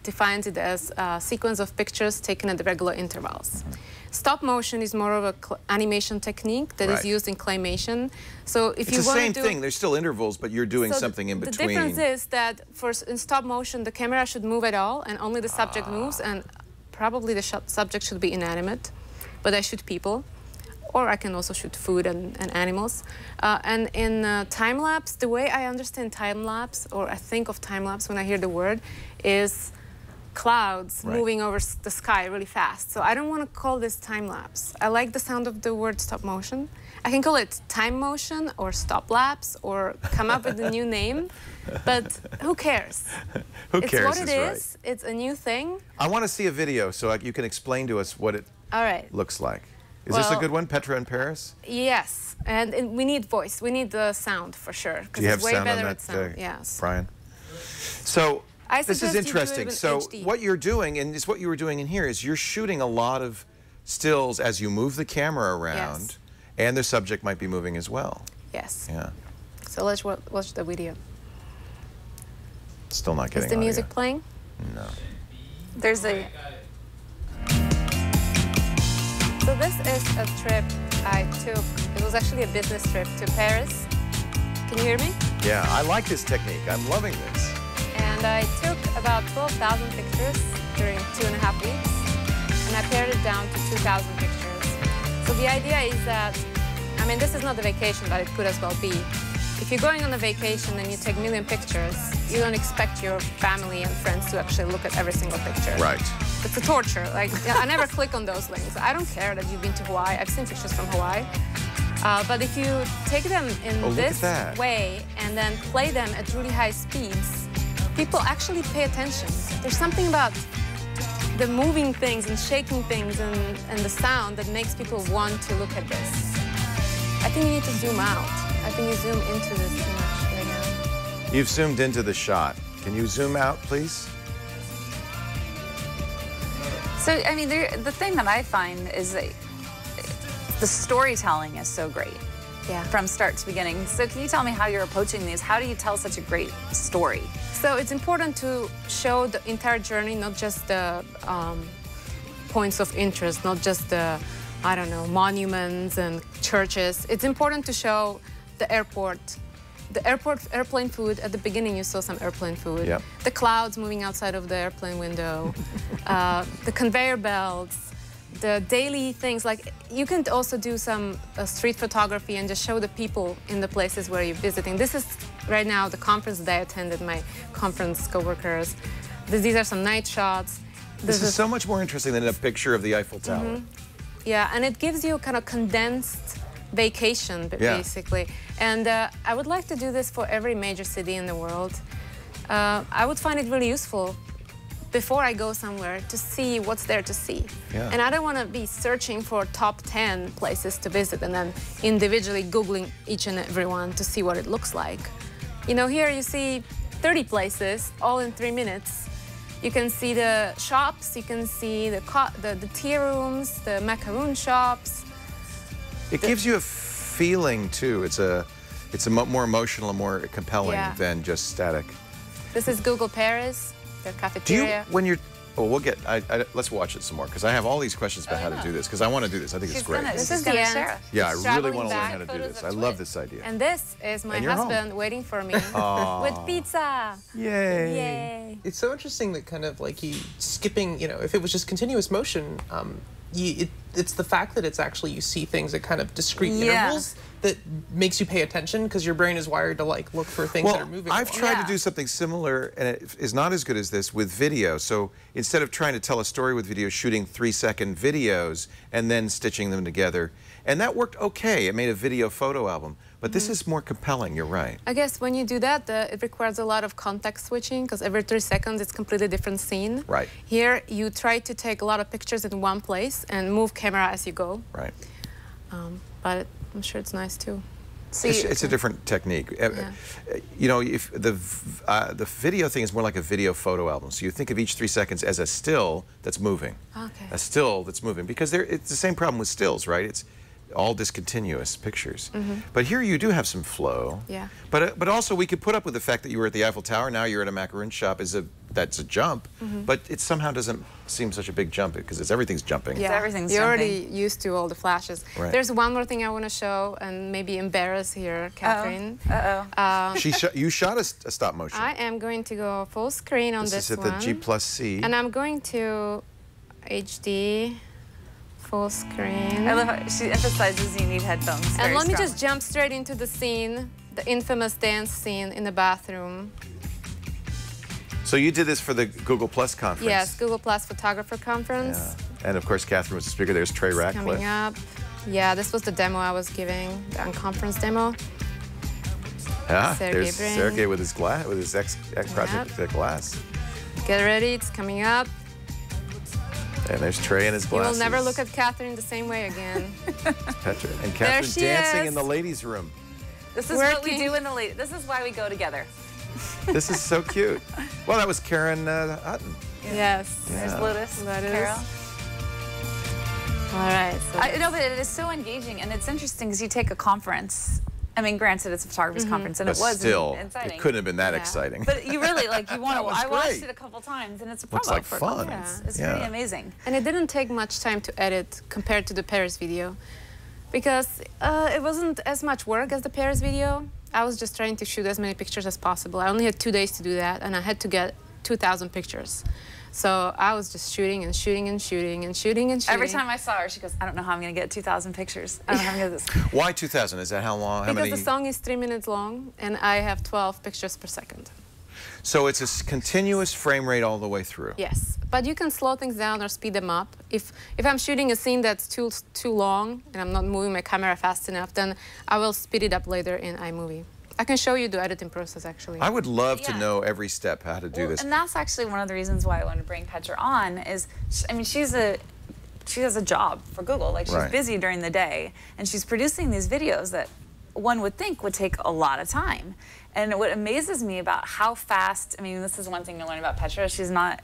S8: defines it as a sequence of pictures taken at regular intervals. Stop motion is more of a animation technique that is
S5: Right.
S8: used in claymation. So if
S5: It's
S8: you
S5: the
S8: want
S5: same
S8: to do,
S5: thing. There's still intervals, but you're doing
S8: so
S5: something in between.
S8: The difference is that in stop motion, the camera should move at all, and only the subject moves, and probably the subject should be inanimate, but I shoot people, or I can also shoot food and animals. And in time-lapse, the way I understand time-lapse, or I think of time-lapse when I hear the word, is clouds
S5: Right.
S8: moving over the sky really fast. So I don't want to call this time-lapse. I like the sound of the word stop motion. I can call it time motion or stop lapse or come up with a new name, but who cares?
S5: Who cares?
S8: It's what it
S5: right.
S8: is. It's a new thing.
S5: I want to see a video so you can explain to us what it
S8: All right.
S5: looks like. Is this a
S8: Well-
S5: good one, Petra in Paris?
S8: Yes, and we need voice. We need the sound for sure.
S5: Do you have
S8: it's way
S5: sound on
S8: better
S5: that,
S8: at sound. Yes.
S5: Brian? So
S8: I
S5: this is
S8: suggest you do it
S5: interesting.
S8: with
S5: So
S8: HD.
S5: what you're doing, and it's what you were doing in here, is you're shooting a lot of stills as you move the camera around,
S8: Yes.
S5: and the subject might be moving as well.
S8: Yes.
S5: Yeah.
S8: So let's watch the video.
S5: Still not getting
S8: Is the
S5: audio.
S8: music playing?
S5: No.
S4: There's a
S8: So this is a trip I took. It was actually a business trip to Paris. Can you hear me?
S5: Yeah, I like this technique. I'm loving this.
S8: And I took about 12,000 pictures during 2.5 weeks, and I pared it down to 2,000 pictures. So the idea is that, I mean, this is not a vacation, but it could as well be. If you're going on a vacation and you take a million pictures, you don't expect your family and friends to actually look at every single picture.
S5: Right.
S8: It's a torture. Like, I never click on those links. I don't care that you've been to Hawaii. I've seen pictures from Hawaii. But if you take them in
S5: Oh, look at
S8: this
S5: that.
S8: way and then play them at really high speeds, people actually pay attention. There's something about the moving things and shaking things and the sound that makes people want to look at this. I think you need to zoom out. I think you zoom into this too much right now.
S5: You've zoomed into the shot. Can you zoom out, please?
S4: So, I mean, the thing that I find is that the storytelling is so great
S8: Yeah.
S4: from start to beginning. So can you tell me how you're approaching these? How do you tell such a great story?
S8: So it's important to show the entire journey, not just the points of interest, not just the, I don't know, monuments and churches. It's important to show the airport. The airplane food, at the beginning you saw some airplane food.
S5: Yep.
S8: The clouds moving outside of the airplane window, the conveyor belts, the daily things. Like, you can also do some street photography and just show the people in the places where you're visiting. This is right now the conference that I attended, my conference coworkers. These are some night shots.
S5: This is so much more interesting than a picture of the Eiffel Tower.
S8: Yeah, and it gives you kind of condensed vacation,
S5: Yeah.
S8: basically. And I would like to do this for every major city in the world. I would find it really useful before I go somewhere to see what's there to see.
S5: Yeah.
S8: And I don't want to be searching for top 10 places to visit and then individually Googling each and every one to see what it looks like. You know, here you see 30 places, all in 3 minutes. You can see the shops, you can see the tea rooms, the macaroon shops.
S5: It gives you a feeling too. It's more emotional and more compelling
S8: Yeah.
S5: than just static.
S8: This is Google Paris, their
S5: Do you,
S8: cafeteria.
S5: when you're Well, we'll get. Let's watch it some more because I have all these questions about how to do this because I want to do this. I think it's great.
S8: This is the end.
S5: Yeah, I really
S8: Traveling
S5: want to learn
S8: back.
S5: how to do this. I love this idea.
S8: And this is my
S5: And you're
S8: husband
S5: home.
S8: waiting for me with pizza.
S5: Yay!
S8: Yay!
S7: It's so interesting that kind of like skipping, you know, if it was just continuous motion, it's the fact that it's actually you see things at kind of discrete intervals that makes you pay attention because your brain is wired to like look for things that are moving.
S5: I've tried to do something similar, and it is not as good as this with video. So instead of trying to tell a story with video, shooting 3-second videos and then stitching them together, and that worked okay. It made a video photo album, but this is more compelling. You're right.
S8: I guess when you do that, it requires a lot of context switching because every 3 seconds it's completely different scene.
S5: Right.
S8: Here you try to take a lot of pictures in one place and move camera as you go.
S5: Right.
S8: But I'm sure it's nice too.
S5: It's a different technique. You know, if the video thing is more like a video photo album. So you think of each 3 seconds as a still that's moving.
S8: Okay.
S5: A still that's moving because it's the same problem with stills, right? It's all discontinuous pictures. But here you do have some flow.
S8: Yeah.
S5: But also we could put up with the fact that you were at the Eiffel Tower. Now you're at a macaroon shop. That's a jump. But it somehow doesn't seem such a big jump because everything's jumping.
S8: Yeah,
S4: everything's
S8: you're
S4: jumping.
S8: already used to all the flashes.
S5: Right.
S8: There's one more thing I want to show and maybe embarrass here, Catherine.
S5: You shot a stop motion.
S8: I am going to go full screen on
S5: This
S8: this
S5: is at
S8: one.
S5: the G+C.
S8: And I'm going to HD, full screen.
S4: I love how she emphasizes you need headphones.
S8: And
S4: very
S8: let me
S4: strong.
S8: just jump straight into the scene, the infamous dance scene in the bathroom.
S5: So you did this for the Google Plus conference.
S8: Yes, Google Plus Photographer Conference.
S5: Yeah. And of course, Catherine was the speaker. There's Trey Ratcliffe.
S8: Coming up. Yeah, this was the demo I was giving, the unconference demo.
S5: Yeah,
S8: Sergey
S5: there's
S8: Brin.
S5: Sergey with his glass, with his X project glass.
S8: Get ready, it's coming up.
S5: And there's Trey and his
S8: You
S5: glasses.
S8: will never look at Catherine the same way again.
S5: Petra. And Catherine
S8: she
S5: dancing
S8: is.
S5: in the ladies' room.
S4: This is what we
S8: working.
S4: do in the late. This is why we go together.
S5: This is so cute. Well, that was Karen Hutton.
S8: Yes.
S4: There's Lotus,
S8: Lotus.
S4: Carol.
S8: All right. So
S4: I know, but it is so engaging, and it's interesting because you take a conference. I mean, granted, it's a photographer's conference, and
S5: But
S4: it was
S5: still,
S4: exciting.
S5: it couldn't have been that exciting.
S4: But you really like you want to.
S5: was
S4: I watched
S5: great.
S4: it a couple times, and it's a promo
S5: Looks like
S4: for a
S5: fun.
S4: conference. It's
S5: Yeah.
S4: pretty amazing.
S8: And it didn't take much time to edit compared to the Paris video because it wasn't as much work as the Paris video. I was just trying to shoot as many pictures as possible. I only had 2 days to do that, and I had to get 2,000 pictures. So I was just shooting and shooting and shooting and shooting and shooting.
S4: Every time I saw her, she goes, "I don't know how I'm going to get 2,000 pictures. I don't know how I'm going to get this."
S5: Why 2,000? Is that how long? How
S8: Because
S5: many?
S8: the song is 3 minutes long, and I have 12 pictures per second.
S5: So it's a continuous frame rate all the way through.
S8: Yes, but you can slow things down or speed them up. If I'm shooting a scene that's too long and I'm not moving my camera fast enough, then I will speed it up later in iMovie. I can show you the editing process, actually.
S5: I would love to
S4: Yeah.
S5: know every step how to do this.
S4: And that's actually one of the reasons why I wanted to bring Petra on. Is I mean, she has a job for Google. Like she's
S5: Right.
S4: busy during the day, and she's producing these videos that one would think would take a lot of time. And what amazes me about how fast, I mean, this is one thing to learn about Petra. She's not.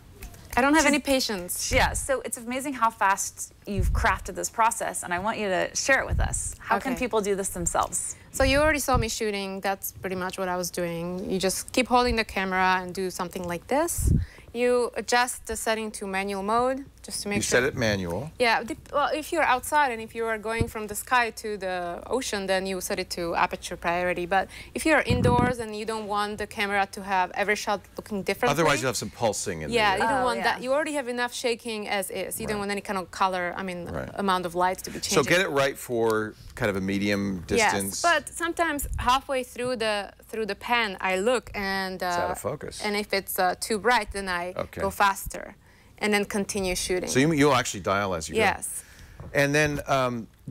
S8: I don't have any patience.
S4: Yeah, so it's amazing how fast you've crafted this process, and I want you to share it with us. How can
S8: Okay.
S4: people do this themselves?
S8: So you already saw me shooting. That's pretty much what I was doing. You just keep holding the camera and do something like this. You adjust the setting to manual mode just to make
S5: You
S8: sure.
S5: set it manual.
S8: Yeah, well, if you're outside and if you are going from the sky to the ocean, then you set it to aperture priority. But if you're indoors and you don't want the camera to have every shot looking differently.
S5: Otherwise, you'll have some pulsing in
S8: Yeah,
S5: there.
S8: you don't want
S4: yeah.
S8: that. You already have enough shaking as is. You don't want any kind of color,
S5: Right.
S8: amount of light to be changing.
S5: So get it right for kind of a medium distance.
S8: Yes, but sometimes halfway through the pan, I look and
S5: out of focus.
S8: And if it's too bright, then I
S5: Okay.
S8: go faster, and then continue shooting.
S5: So you'll actually dial as you go.
S8: Yes.
S5: And then,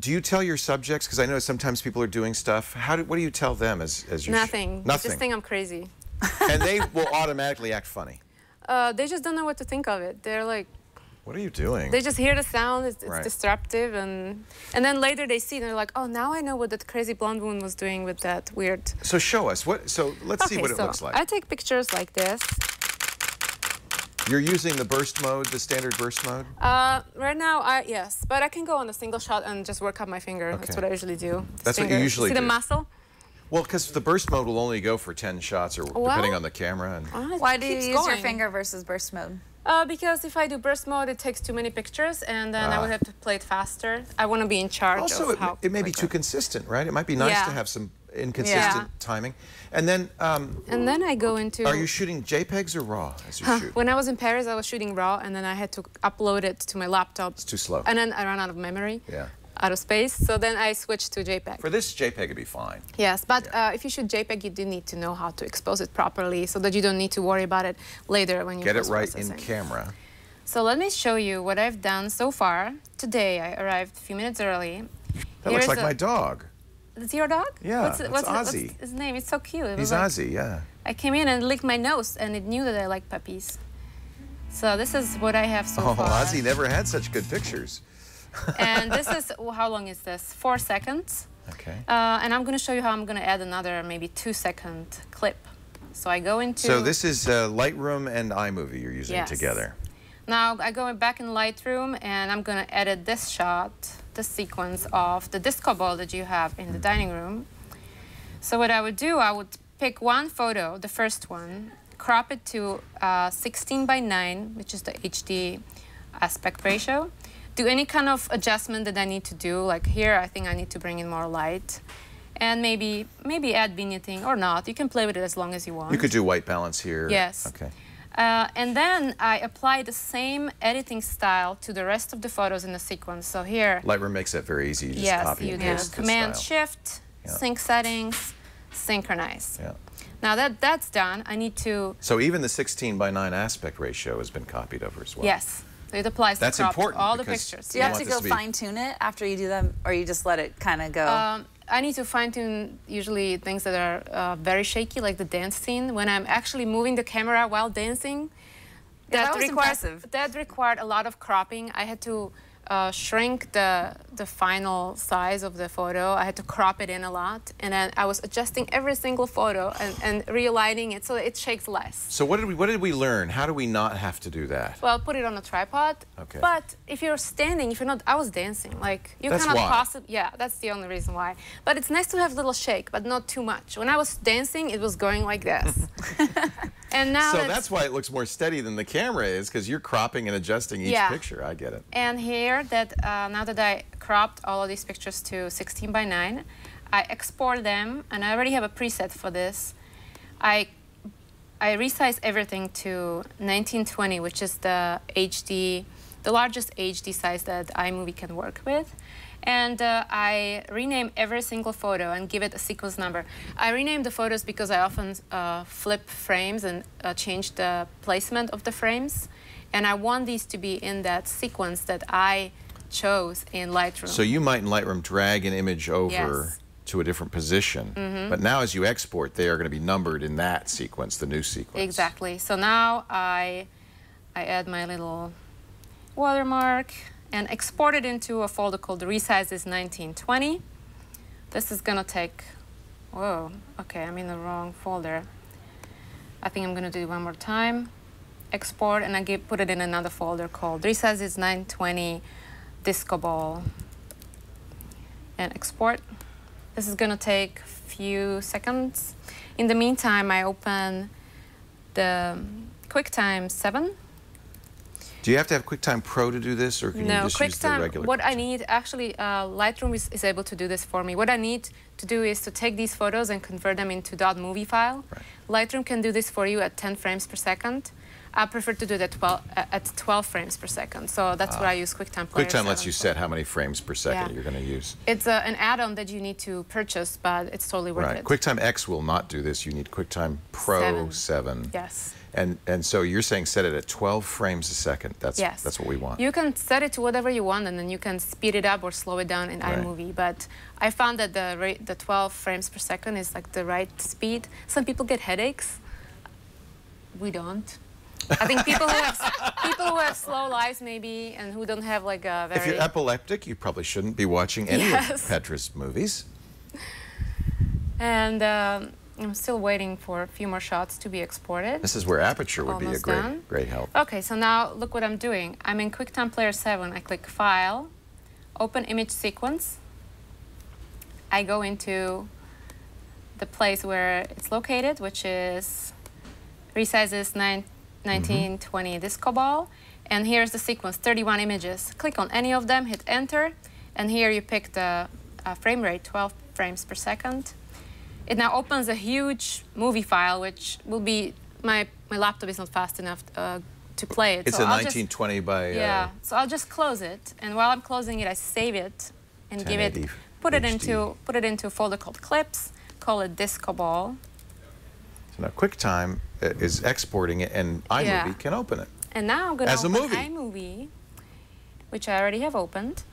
S5: do you tell your subjects? Because I know sometimes people are doing stuff. What do you tell them as you?
S8: Nothing. They
S5: Nothing.
S8: just think I'm crazy.
S5: And they will automatically act funny.
S8: They just don't know what to think of it. They're like,
S5: What are you doing?
S8: they just hear the sound. It's
S5: Right.
S8: disruptive, and then later they see, and they're like, oh, now I know what that crazy blonde woman was doing with that weird.
S5: So show us what. So let's see what it
S8: so
S5: looks like.
S8: I take pictures like this.
S5: You're using the burst mode, the standard burst mode.
S8: Right now, yes, but I can go on a single shot and just work up my finger. That's
S5: Okay.
S8: what I usually do.
S5: That's what you usually
S8: see
S5: do.
S8: the muscle?
S5: Well, because the burst mode will only go for 10 shots, or depending on the camera. And
S8: Oh, it
S4: Why do you
S8: keeps
S4: use your
S8: going.
S4: finger versus burst mode?
S8: Because if I do burst mode, it takes too many pictures, and then I would have to play it faster. I want to be in charge
S5: Also,
S8: of how
S5: it may be too consistent, right? It might be nice to have some inconsistent timing. And then
S8: I go into...
S5: Are you shooting JPEGs or RAW as you shoot?
S8: When I was in Paris, I was shooting RAW, and then I had to upload it to my laptop.
S5: It's too slow.
S8: And then I ran out of memory.
S5: Yeah.
S8: Out of space, so then I switched to JPEG.
S5: For this, JPEG would be fine.
S8: Yes, but if you shoot JPEG, you do need to know how to expose it properly so that you don't need to worry about it later when you
S5: get it right in camera.
S8: So let me show you what I've done so far. Today, I arrived a few minutes early.
S5: That looks like my dog.
S8: It's your dog?
S5: Yeah,
S8: what's
S5: Ozzy.
S8: His name? It's so cute.
S5: He's Ozzy, yeah.
S8: I came in and licked my nose, and it knew that I like puppies. So this is what I have so far.
S5: Oh, Ozzy never had such good pictures.
S8: And this is, how long is this? 4 seconds.
S5: Okay.
S8: And I'm going to show you how I'm going to add another maybe 2-second clip. So I go into...
S5: So this is Lightroom and iMovie you're using together.
S8: Now I go back in Lightroom and I'm going to edit this shot, this sequence of the disco ball that you have in the dining room. So what I would do, I would pick one photo, the first one, crop it to 16:9, which is the HD aspect ratio. Do any kind of adjustment that I need to do, like here I think I need to bring in more light, and maybe add vignetting or not. You can play with it as long as you want.
S5: You could do white balance here.
S8: Yes.
S5: Okay.
S8: And then I apply the same editing style to the rest of the photos in the sequence. So here...
S5: Lightroom makes that very easy. You just copy and paste the
S8: Command-Shift, sync settings, synchronize.
S5: Yeah.
S8: Now that's done, I need to...
S5: So even the 16:9 aspect ratio has been copied over as well.
S8: Yes. So it applies to crop all the pictures.
S4: Do you have to go fine-tune it after you do them, or you just let it kind of go?
S8: I need to fine-tune usually things that are very shaky, like the dance scene. When I'm actually moving the camera while dancing, that required a lot of cropping. I had to shrink the final size of the photo. I had to crop it in a lot, and then I was adjusting every single photo and realigning it so that it shakes less.
S5: So what did we learn? How do we not have to do that?
S8: Well, put it on a tripod.
S5: Okay.
S8: But if you're standing, if you're not, I was dancing. Like you cannot possibly. Yeah, that's the only reason why. But it's nice to have a little shake, but not too much. When I was dancing, it was going like this. And now
S5: so that's why it looks more steady than the camera is, because you're cropping and adjusting each picture. I get it.
S8: And here, now that I cropped all of these pictures to 16:9, I export them, and I already have a preset for this. I resize everything to 1920, which is the largest HD size that iMovie can work with. And I rename every single photo and give it a sequence number. I rename the photos because I often flip frames and change the placement of the frames. And I want these to be in that sequence that I chose in Lightroom.
S5: So you might in Lightroom drag an image over to a different position. But now as you export, they are going to be numbered in that sequence, the new sequence.
S8: Exactly. So now I add my little watermark and export it into a folder called Resize is 1920. This is gonna take, whoa, okay, I'm in the wrong folder. I think I'm gonna do it one more time. Export, and I put it in another folder called Resize is 920 Disco Ball. And export. This is gonna take a few seconds. In the meantime, I open the QuickTime 7.
S5: Do you have to have QuickTime Pro to do this, or can you just use the regular?
S8: What I need, actually, Lightroom is able to do this for me. What I need to do is to take these photos and convert them into .movie file. Right. Lightroom can do this for you at 10 frames per second. I prefer to do it at 12 frames per second, so that's what I use QuickTime Player 7
S5: lets you set how many frames per second you're going to use.
S8: It's an add-on that you need to purchase, but it's totally worth it.
S5: QuickTime X will not do this. You need QuickTime Pro 7.
S8: Yes.
S5: And so you're saying set it at 12 frames a second. That's what we want.
S8: You can set it to whatever you want, and then you can speed it up or slow it down in iMovie. But I found that the 12 frames per second is like the right speed. Some people get headaches. We don't. I think people who have slow lives maybe, and who don't have like a very...
S5: If you're epileptic, you probably shouldn't be watching any of Petra's movies.
S8: And I'm still waiting for a few more shots to be exported.
S5: This is where Aperture would be a great help.
S8: Okay, so now look what I'm doing. I'm in QuickTime Player 7. I click File, Open Image Sequence. I go into the place where it's located, which is Resizes 1920 disco ball. And here's the sequence, 31 images. Click on any of them, hit enter, and here you pick the frame rate, 12 frames per second. It now opens a huge movie file, which will be, my laptop is not fast enough to play it.
S5: It's
S8: so
S5: a
S8: I'll
S5: 1920 by...
S8: Yeah, so I'll just close it, and while I'm closing it, I save it and give it, put it into a folder called clips, call it disco ball.
S5: So now QuickTime is exporting it, and iMovie can open it.
S8: And now I'm going to open
S5: movie.
S8: iMovie, which I already have opened.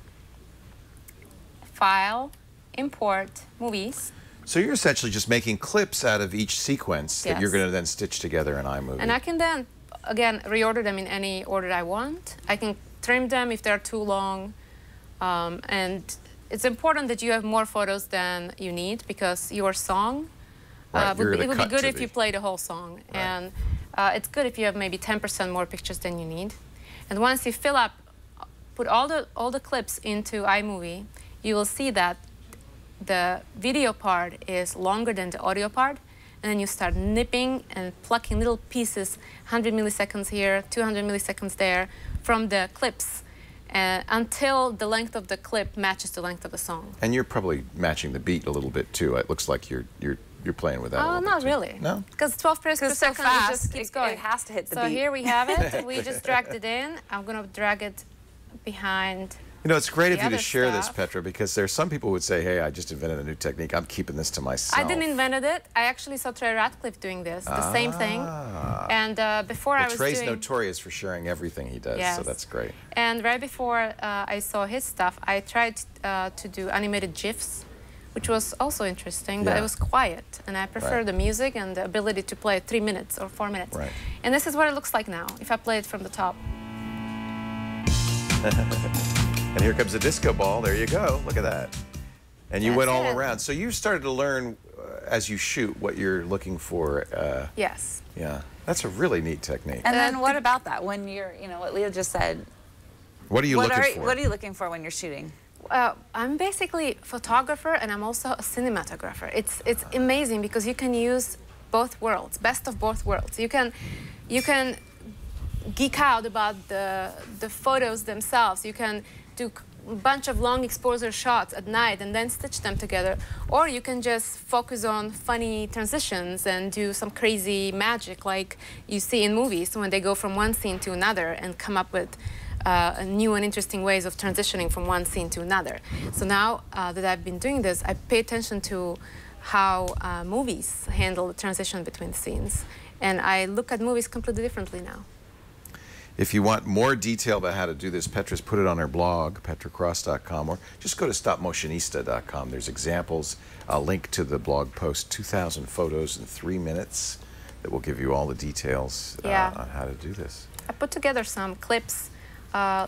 S8: File, import, movies.
S5: So you're essentially just making clips out of each sequence that you're going to then stitch together in iMovie.
S8: And I can then, again, reorder them in any order I want. I can trim them if they're too long. And it's important that you have more photos than you need, because your song, it would be good if you play the whole song. Right. And it's good if you have maybe 10% more pictures than you need. And once you fill up, put all the clips into iMovie, you will see that the video part is longer than the audio part. And then you start nipping and plucking little pieces, 100 milliseconds here, 200 milliseconds there, from the clips, until the length of the clip matches the length of the song.
S5: And you're probably matching the beat a little bit too. It looks like you're playing with that.
S8: Oh, not really.
S5: No?
S8: Because 12 frames per second,
S4: fast,
S8: it just keeps going.
S4: It has to hit the
S8: beat.
S4: beat.
S8: So here we have it. We just dragged it in. I'm going to drag it behind.
S5: You know, it's great of you to share
S8: stuff.
S5: this, Petra, because there's some people who would say, hey, I just invented a new technique. I'm keeping this to myself.
S8: I didn't invent it. I actually saw Trey Ratcliffe doing this, the same thing. And before I was
S5: Trey's
S8: doing...
S5: notorious for sharing everything he does, so that's great.
S8: And right before I saw his stuff, I tried to do animated GIFs, which was also interesting, but it was quiet. And I prefer the music and the ability to play 3 minutes or 4 minutes.
S5: Right.
S8: And this is what it looks like now, if I play it from the top.
S5: And here comes a disco ball. There you go. Look at that. And you went all around. So you started to learn as you shoot what you're looking for.
S8: Yes.
S5: Yeah. That's a really neat technique.
S4: And then what about that? When you're, what Leah just said.
S5: What are you looking for?
S4: What are you looking for when you're shooting?
S8: I'm basically a photographer, and I'm also a cinematographer. It's amazing because you can use both worlds, best of both worlds. You can geek out about the photos themselves. You can do a bunch of long exposure shots at night and then stitch them together. Or you can just focus on funny transitions and do some crazy magic like you see in movies when they go from one scene to another and come up with new and interesting ways of transitioning from one scene to another. So now that I've been doing this, I pay attention to how movies handle the transition between scenes. And I look at movies completely differently now.
S5: If you want more detail about how to do this, Petra's put it on her blog, petracross.com, or just go to stopmotionista.com. There's examples. I'll link to the blog post, 2,000 photos in 3 minutes, that will give you all the details on how to do this.
S8: I put together some clips,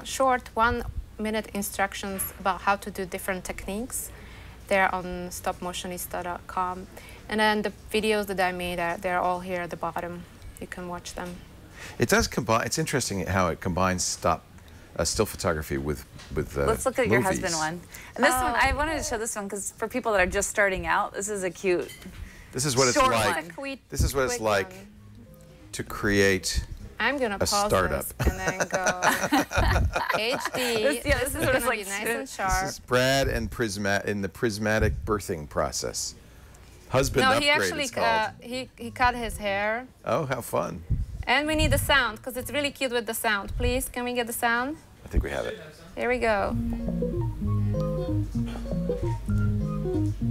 S8: short 1-minute instructions about how to do different techniques. They're on stopmotionista.com. And then the videos that I made, they're all here at the bottom. You can watch them.
S5: It does combine. It's interesting how it combines still photography with
S4: Let's look at
S5: movies.
S4: your husband one. And this one, I wanted to show this one because for people that are just starting out, this is a cute.
S5: This is what it's like. This is what it's like to create
S8: I'm gonna pause
S5: startup.
S8: this and then go HD.
S4: This is what it's like.
S8: Nice and sharp.
S5: This is Brad and in the prismatic birthing process. Husband upgrade,
S8: he actually
S5: it's called.
S8: he cut his hair.
S5: Oh, how fun!
S8: And we need the sound because it's really cute with the sound. Please, can we get the sound?
S5: I think we have it.
S8: Here we go.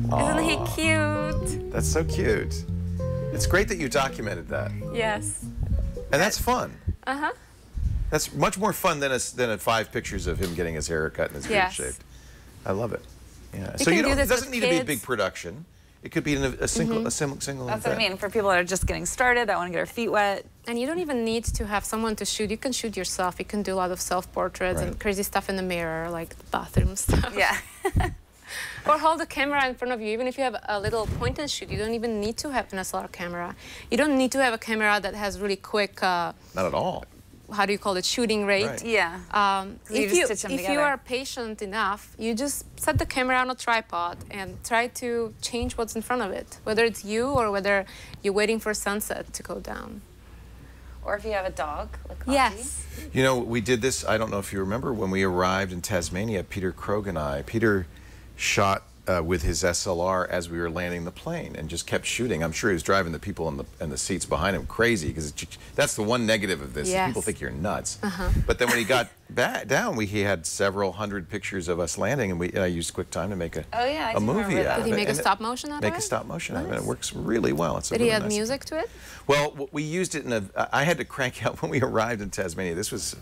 S5: Aww.
S8: Isn't he cute?
S5: That's so cute. It's great that you documented that.
S8: Yes.
S5: And that's fun.
S8: Uh-huh.
S5: That's much more fun than 5 pictures of him getting his hair cut and his beard shaved. I love it. Yeah. So it doesn't need to be a big production. It could be a single
S4: That's
S5: event.
S4: what I mean. For people that are just getting started, that want to get their feet wet.
S8: And you don't even need to have someone to shoot. You can shoot yourself. You can do a lot of self-portraits and crazy stuff in the mirror, like bathroom stuff.
S4: Yeah.
S8: Or hold the camera in front of you. Even if you have a little point and shoot, you don't even need to have an SLR camera. You don't need to have a camera that has really quick...
S5: Not at all.
S8: How do you call it? Shooting rate.
S5: Right.
S8: Yeah. If you are patient enough, you just set the camera on a tripod and try to change what's in front of it, whether it's you or whether you're waiting for sunset to go down.
S4: Or if you have a dog, like
S8: Yes.
S5: You know, we did this, I don't know if you remember, when we arrived in Tasmania, Peter Krogh and I. Peter shot with his SLR as we were landing the plane and just kept shooting. I'm sure he was driving the people in the seats behind him crazy, because that's the one negative of this.
S8: Yes.
S5: People think you're nuts. But then when he got back down, he had several hundred pictures of us landing, and I used QuickTime to make a movie out of it.
S8: Did he make a stop motion out of it?
S5: Make a stop motion out of it. It works really well. It's
S8: Did he add music to it?
S5: Well, we used it in I had to crank out when we arrived in Tasmania. This was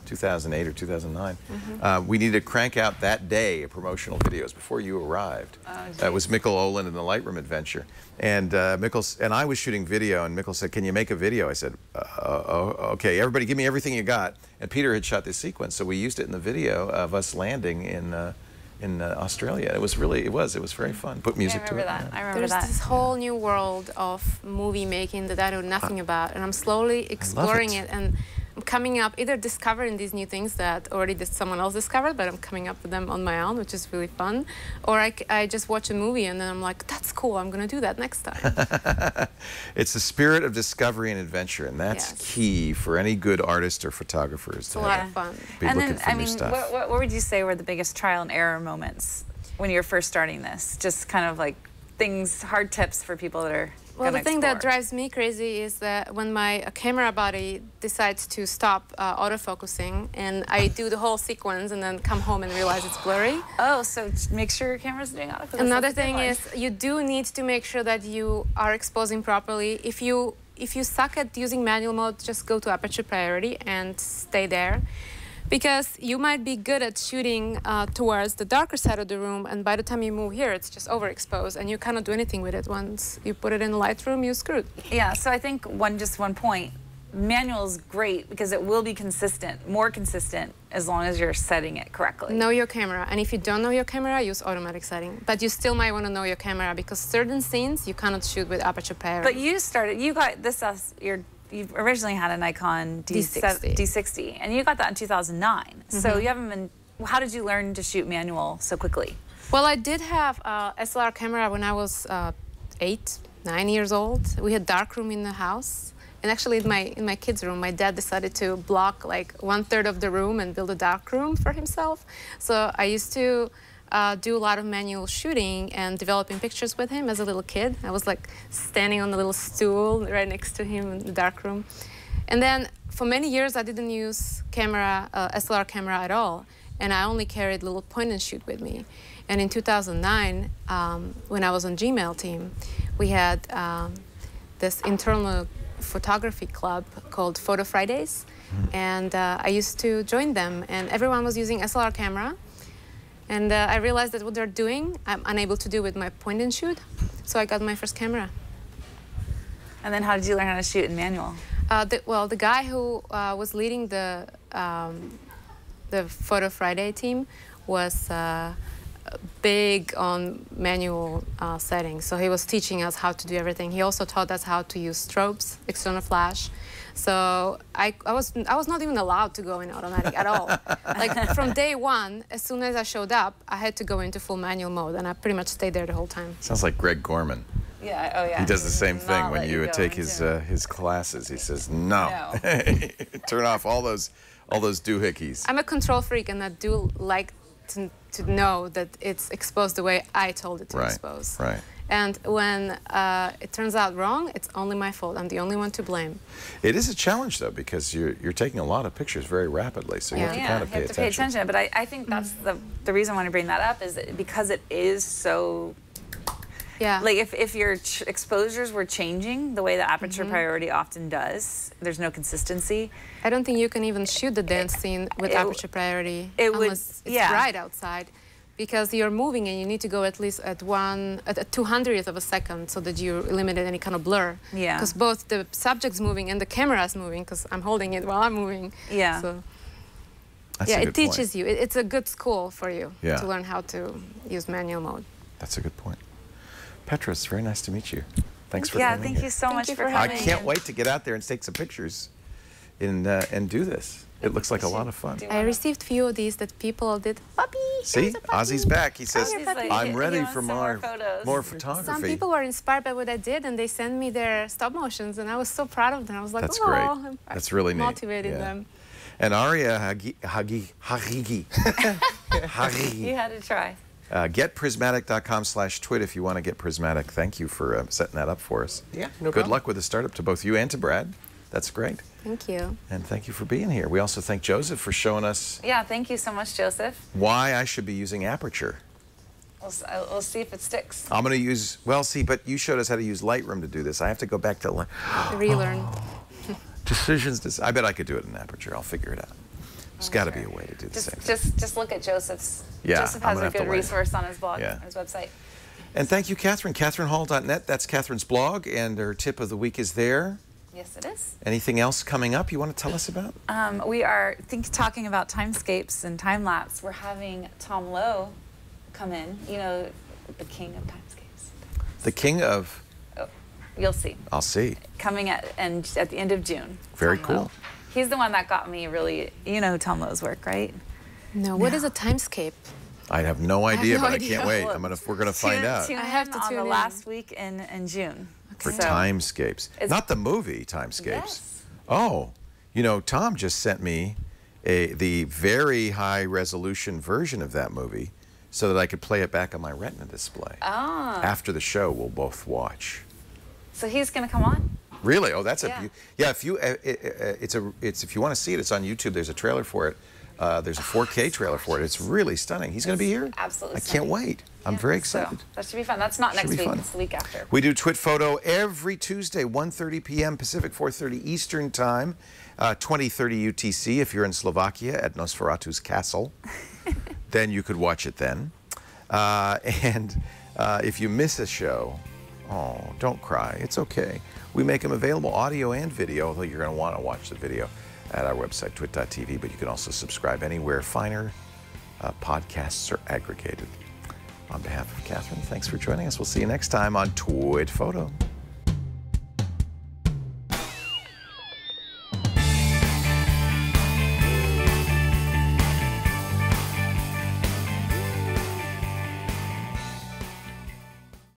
S5: 2008 or 2009. We needed to crank out that day promotional videos before you arrived. That was Mikkel Olin and the Lightroom Adventure. And and I was shooting video, and Mikkel said, "Can you make a video?" I said, "Okay, everybody give me everything you got." And Peter had shot this sequence, so we used it in the video of us landing in Australia. It was very fun. Put music to it.
S4: I remember
S8: There's
S4: that.
S8: this whole new world of movie making that I know nothing about, and I'm slowly exploring it. And I'm coming up, either discovering these new things that already someone else discovered, but I'm coming up with them on my own, which is really fun. Or I just watch a movie and then I'm like, that's cool, I'm going to do that next time.
S5: It's the spirit of discovery and adventure, and that's key for any good artist or photographer.
S8: It's a lot of fun.
S4: And then, I mean, what would you say were the biggest trial and error moments when you were first starting this? Just kind of like things, hard tips for people that are
S8: Well, the thing that drives me crazy is that when my camera body decides to stop autofocusing, and I do the whole sequence and then come home and realize it's blurry.
S4: Oh, so make sure your camera's doing autofocus.
S8: Another thing is you do need to make sure that you are exposing properly. If you suck at using manual mode, just go to aperture priority and stay there. Because you might be good at shooting towards the darker side of the room, and by the time you move here, it's just overexposed, and you cannot do anything with it. Once you put it in Lightroom, you're screwed.
S4: Yeah, so I think just one point, manual is great because it will be consistent, more consistent, as long as you're setting it correctly.
S8: Know your camera, and if you don't know your camera, use automatic setting. But you still might want to know your camera, because certain scenes you cannot shoot with aperture priority.
S4: But you got this, you originally had a Nikon D60, and you got that in 2009. So you haven't been, how did you learn to shoot manual so quickly?
S8: Well, I did have a SLR camera when I was 8, 9 years old. We had darkroom in the house. And actually in my kids' room, my dad decided to block like 1/3 of the room and build a darkroom for himself. So I used to do a lot of manual shooting and developing pictures with him as a little kid. I was like standing on the little stool right next to him in the darkroom. And then for many years, I didn't use SLR camera at all. And I only carried little point and shoot with me. And in 2009, when I was on Gmail team, we had this internal photography club called Photo Fridays. And I used to join them, and everyone was using SLR camera. And I realized that what they're doing, I'm unable to do with my point and shoot. So I got my first camera.
S4: And then how did you learn how to shoot in manual?
S8: Well, the guy who was leading the Photo Friday team was big on manual settings. So he was teaching us how to do everything. He also taught us how to use strobes, external flash. So I was not even allowed to go in automatic at all. Like from day one, as soon as I showed up, I had to go into full manual mode, and I pretty much stayed there the whole time.
S5: Sounds like Greg Gorman.
S4: Yeah, oh yeah.
S5: He does the same thing when you take his classes. He says, no. Turn off all those doohickeys.
S8: I'm a control freak, and I do like to know that it's exposed the way I told it to expose.
S5: Right.
S8: And when it turns out wrong, it's only my fault. I'm the only one to blame.
S5: It is a challenge, though, because you're taking a lot of pictures very rapidly, so you have to kind of pay attention.
S4: But I think that's the reason I want to bring that up is that because it is so...
S8: Yeah.
S4: Like if your exposures were changing the way the aperture priority often does, there's no consistency.
S8: I don't think you can even shoot the dance scene with aperture priority unless it's bright outside, because you're moving and you need to go at least at 200th of a second so that you eliminate any kind of blur. Yeah. Because both the subject's moving and the camera's moving, because I'm holding it while I'm moving. Yeah. So it teaches you. It's a good school for you to learn how to use manual mode.
S5: That's a good point. Petra, it's very nice to meet you. Thanks for coming
S4: thank you so much for coming.
S5: I can't wait to get out there and take some pictures and do this. It looks like a lot of fun.
S8: I received few of these that people did. Puppy.
S5: See, Ozzy's back. He says,
S8: Puppy.
S5: "I'm ready
S4: wants
S5: for
S4: some more photos.
S5: more photography."
S8: Some people were inspired by what I did, and they sent me their stop motions, and I was so proud of them. I was like,
S5: That's
S8: oh,
S5: great.
S8: I'm
S5: That's really neat.
S8: motivating
S5: Yeah.
S8: them.
S5: And Aria Haghighi. Haghighi.
S4: You had to try.
S5: Getprismatic.com/twit if you want to get Prismatic. Thank you for setting that up for us.
S7: Yeah, no
S5: Good
S7: problem.
S5: luck with the startup to both you and to Brad. That's great.
S8: Thank you.
S5: And thank you for being here. We also thank Joseph for showing us
S4: Yeah, thank you so much, Joseph.
S5: why I should be using Aperture.
S4: We'll see if it sticks.
S5: I'm going to use, well, see, but you showed us how to use Lightroom to do this. I have to go back to
S8: Relearn.
S5: decisions. I bet I could do it in Aperture. I'll figure it out. There's got to be a way to do the same thing.
S4: Just look at Joseph's.
S5: Yeah,
S4: Joseph
S5: I'm
S4: has
S5: gonna
S4: a
S5: have to
S4: good
S5: later.
S4: resource on his blog,
S5: Yeah.
S4: on his website.
S5: And thank you, Catherine. CatherineHall.net. That's Catherine's blog, and her tip of the week is there.
S4: Yes, it is.
S5: Anything else coming up you want to tell us about?
S4: We are talking about timescapes and time lapse. We're having Tom Lowe come in. You know, the king of timescapes.
S5: The king of,
S4: Oh, you'll see.
S5: I'll see.
S4: Coming at the end of June.
S5: Very
S4: Tom
S5: cool.
S4: Lowe. He's the one that got me really. You know Tom Lowe's work, right?
S8: No, what is a timescape?
S5: I have no idea,
S8: no
S5: but
S8: idea.
S5: I can't wait.
S4: Well,
S5: We're gonna find out.
S4: Tune
S8: I have
S4: in
S8: to
S4: on
S8: tune
S4: the
S8: in.
S4: last week in June.
S5: For
S4: So-
S5: Timescapes.
S4: It's-
S5: Not the movie Timescapes.
S4: Yes.
S5: Oh, you know, Tom just sent me the very high resolution version of that movie so that I could play it back on my Retina display.
S4: Ah.
S5: After the show, we'll both watch.
S4: So he's gonna come on.
S5: Really? Oh, that's
S4: Yeah.
S5: If you if you want to see it, it's on YouTube. There's a trailer for it. There's a 4K trailer for it. It's really stunning. He's going to be here.
S4: Absolutely
S5: I can't
S4: stunning.
S5: wait. I'm very excited.
S4: So that should be fun. That's not
S5: Should
S4: next
S5: be
S4: week.
S5: fun.
S4: It's the week after.
S5: We do TWiT Photo every Tuesday, 1:30 p.m. Pacific, 4:30 Eastern Time, 20:30 UTC. If you're in Slovakia at Nosferatu's castle, then you could watch it then. And if you miss a show, oh, don't cry. It's okay. We make them available audio and video, although you're going to want to watch the video at our website, twit.tv, but you can also subscribe anywhere finer podcasts are aggregated. On behalf of Catherine, thanks for joining us. We'll see you next time on TWiT Photo.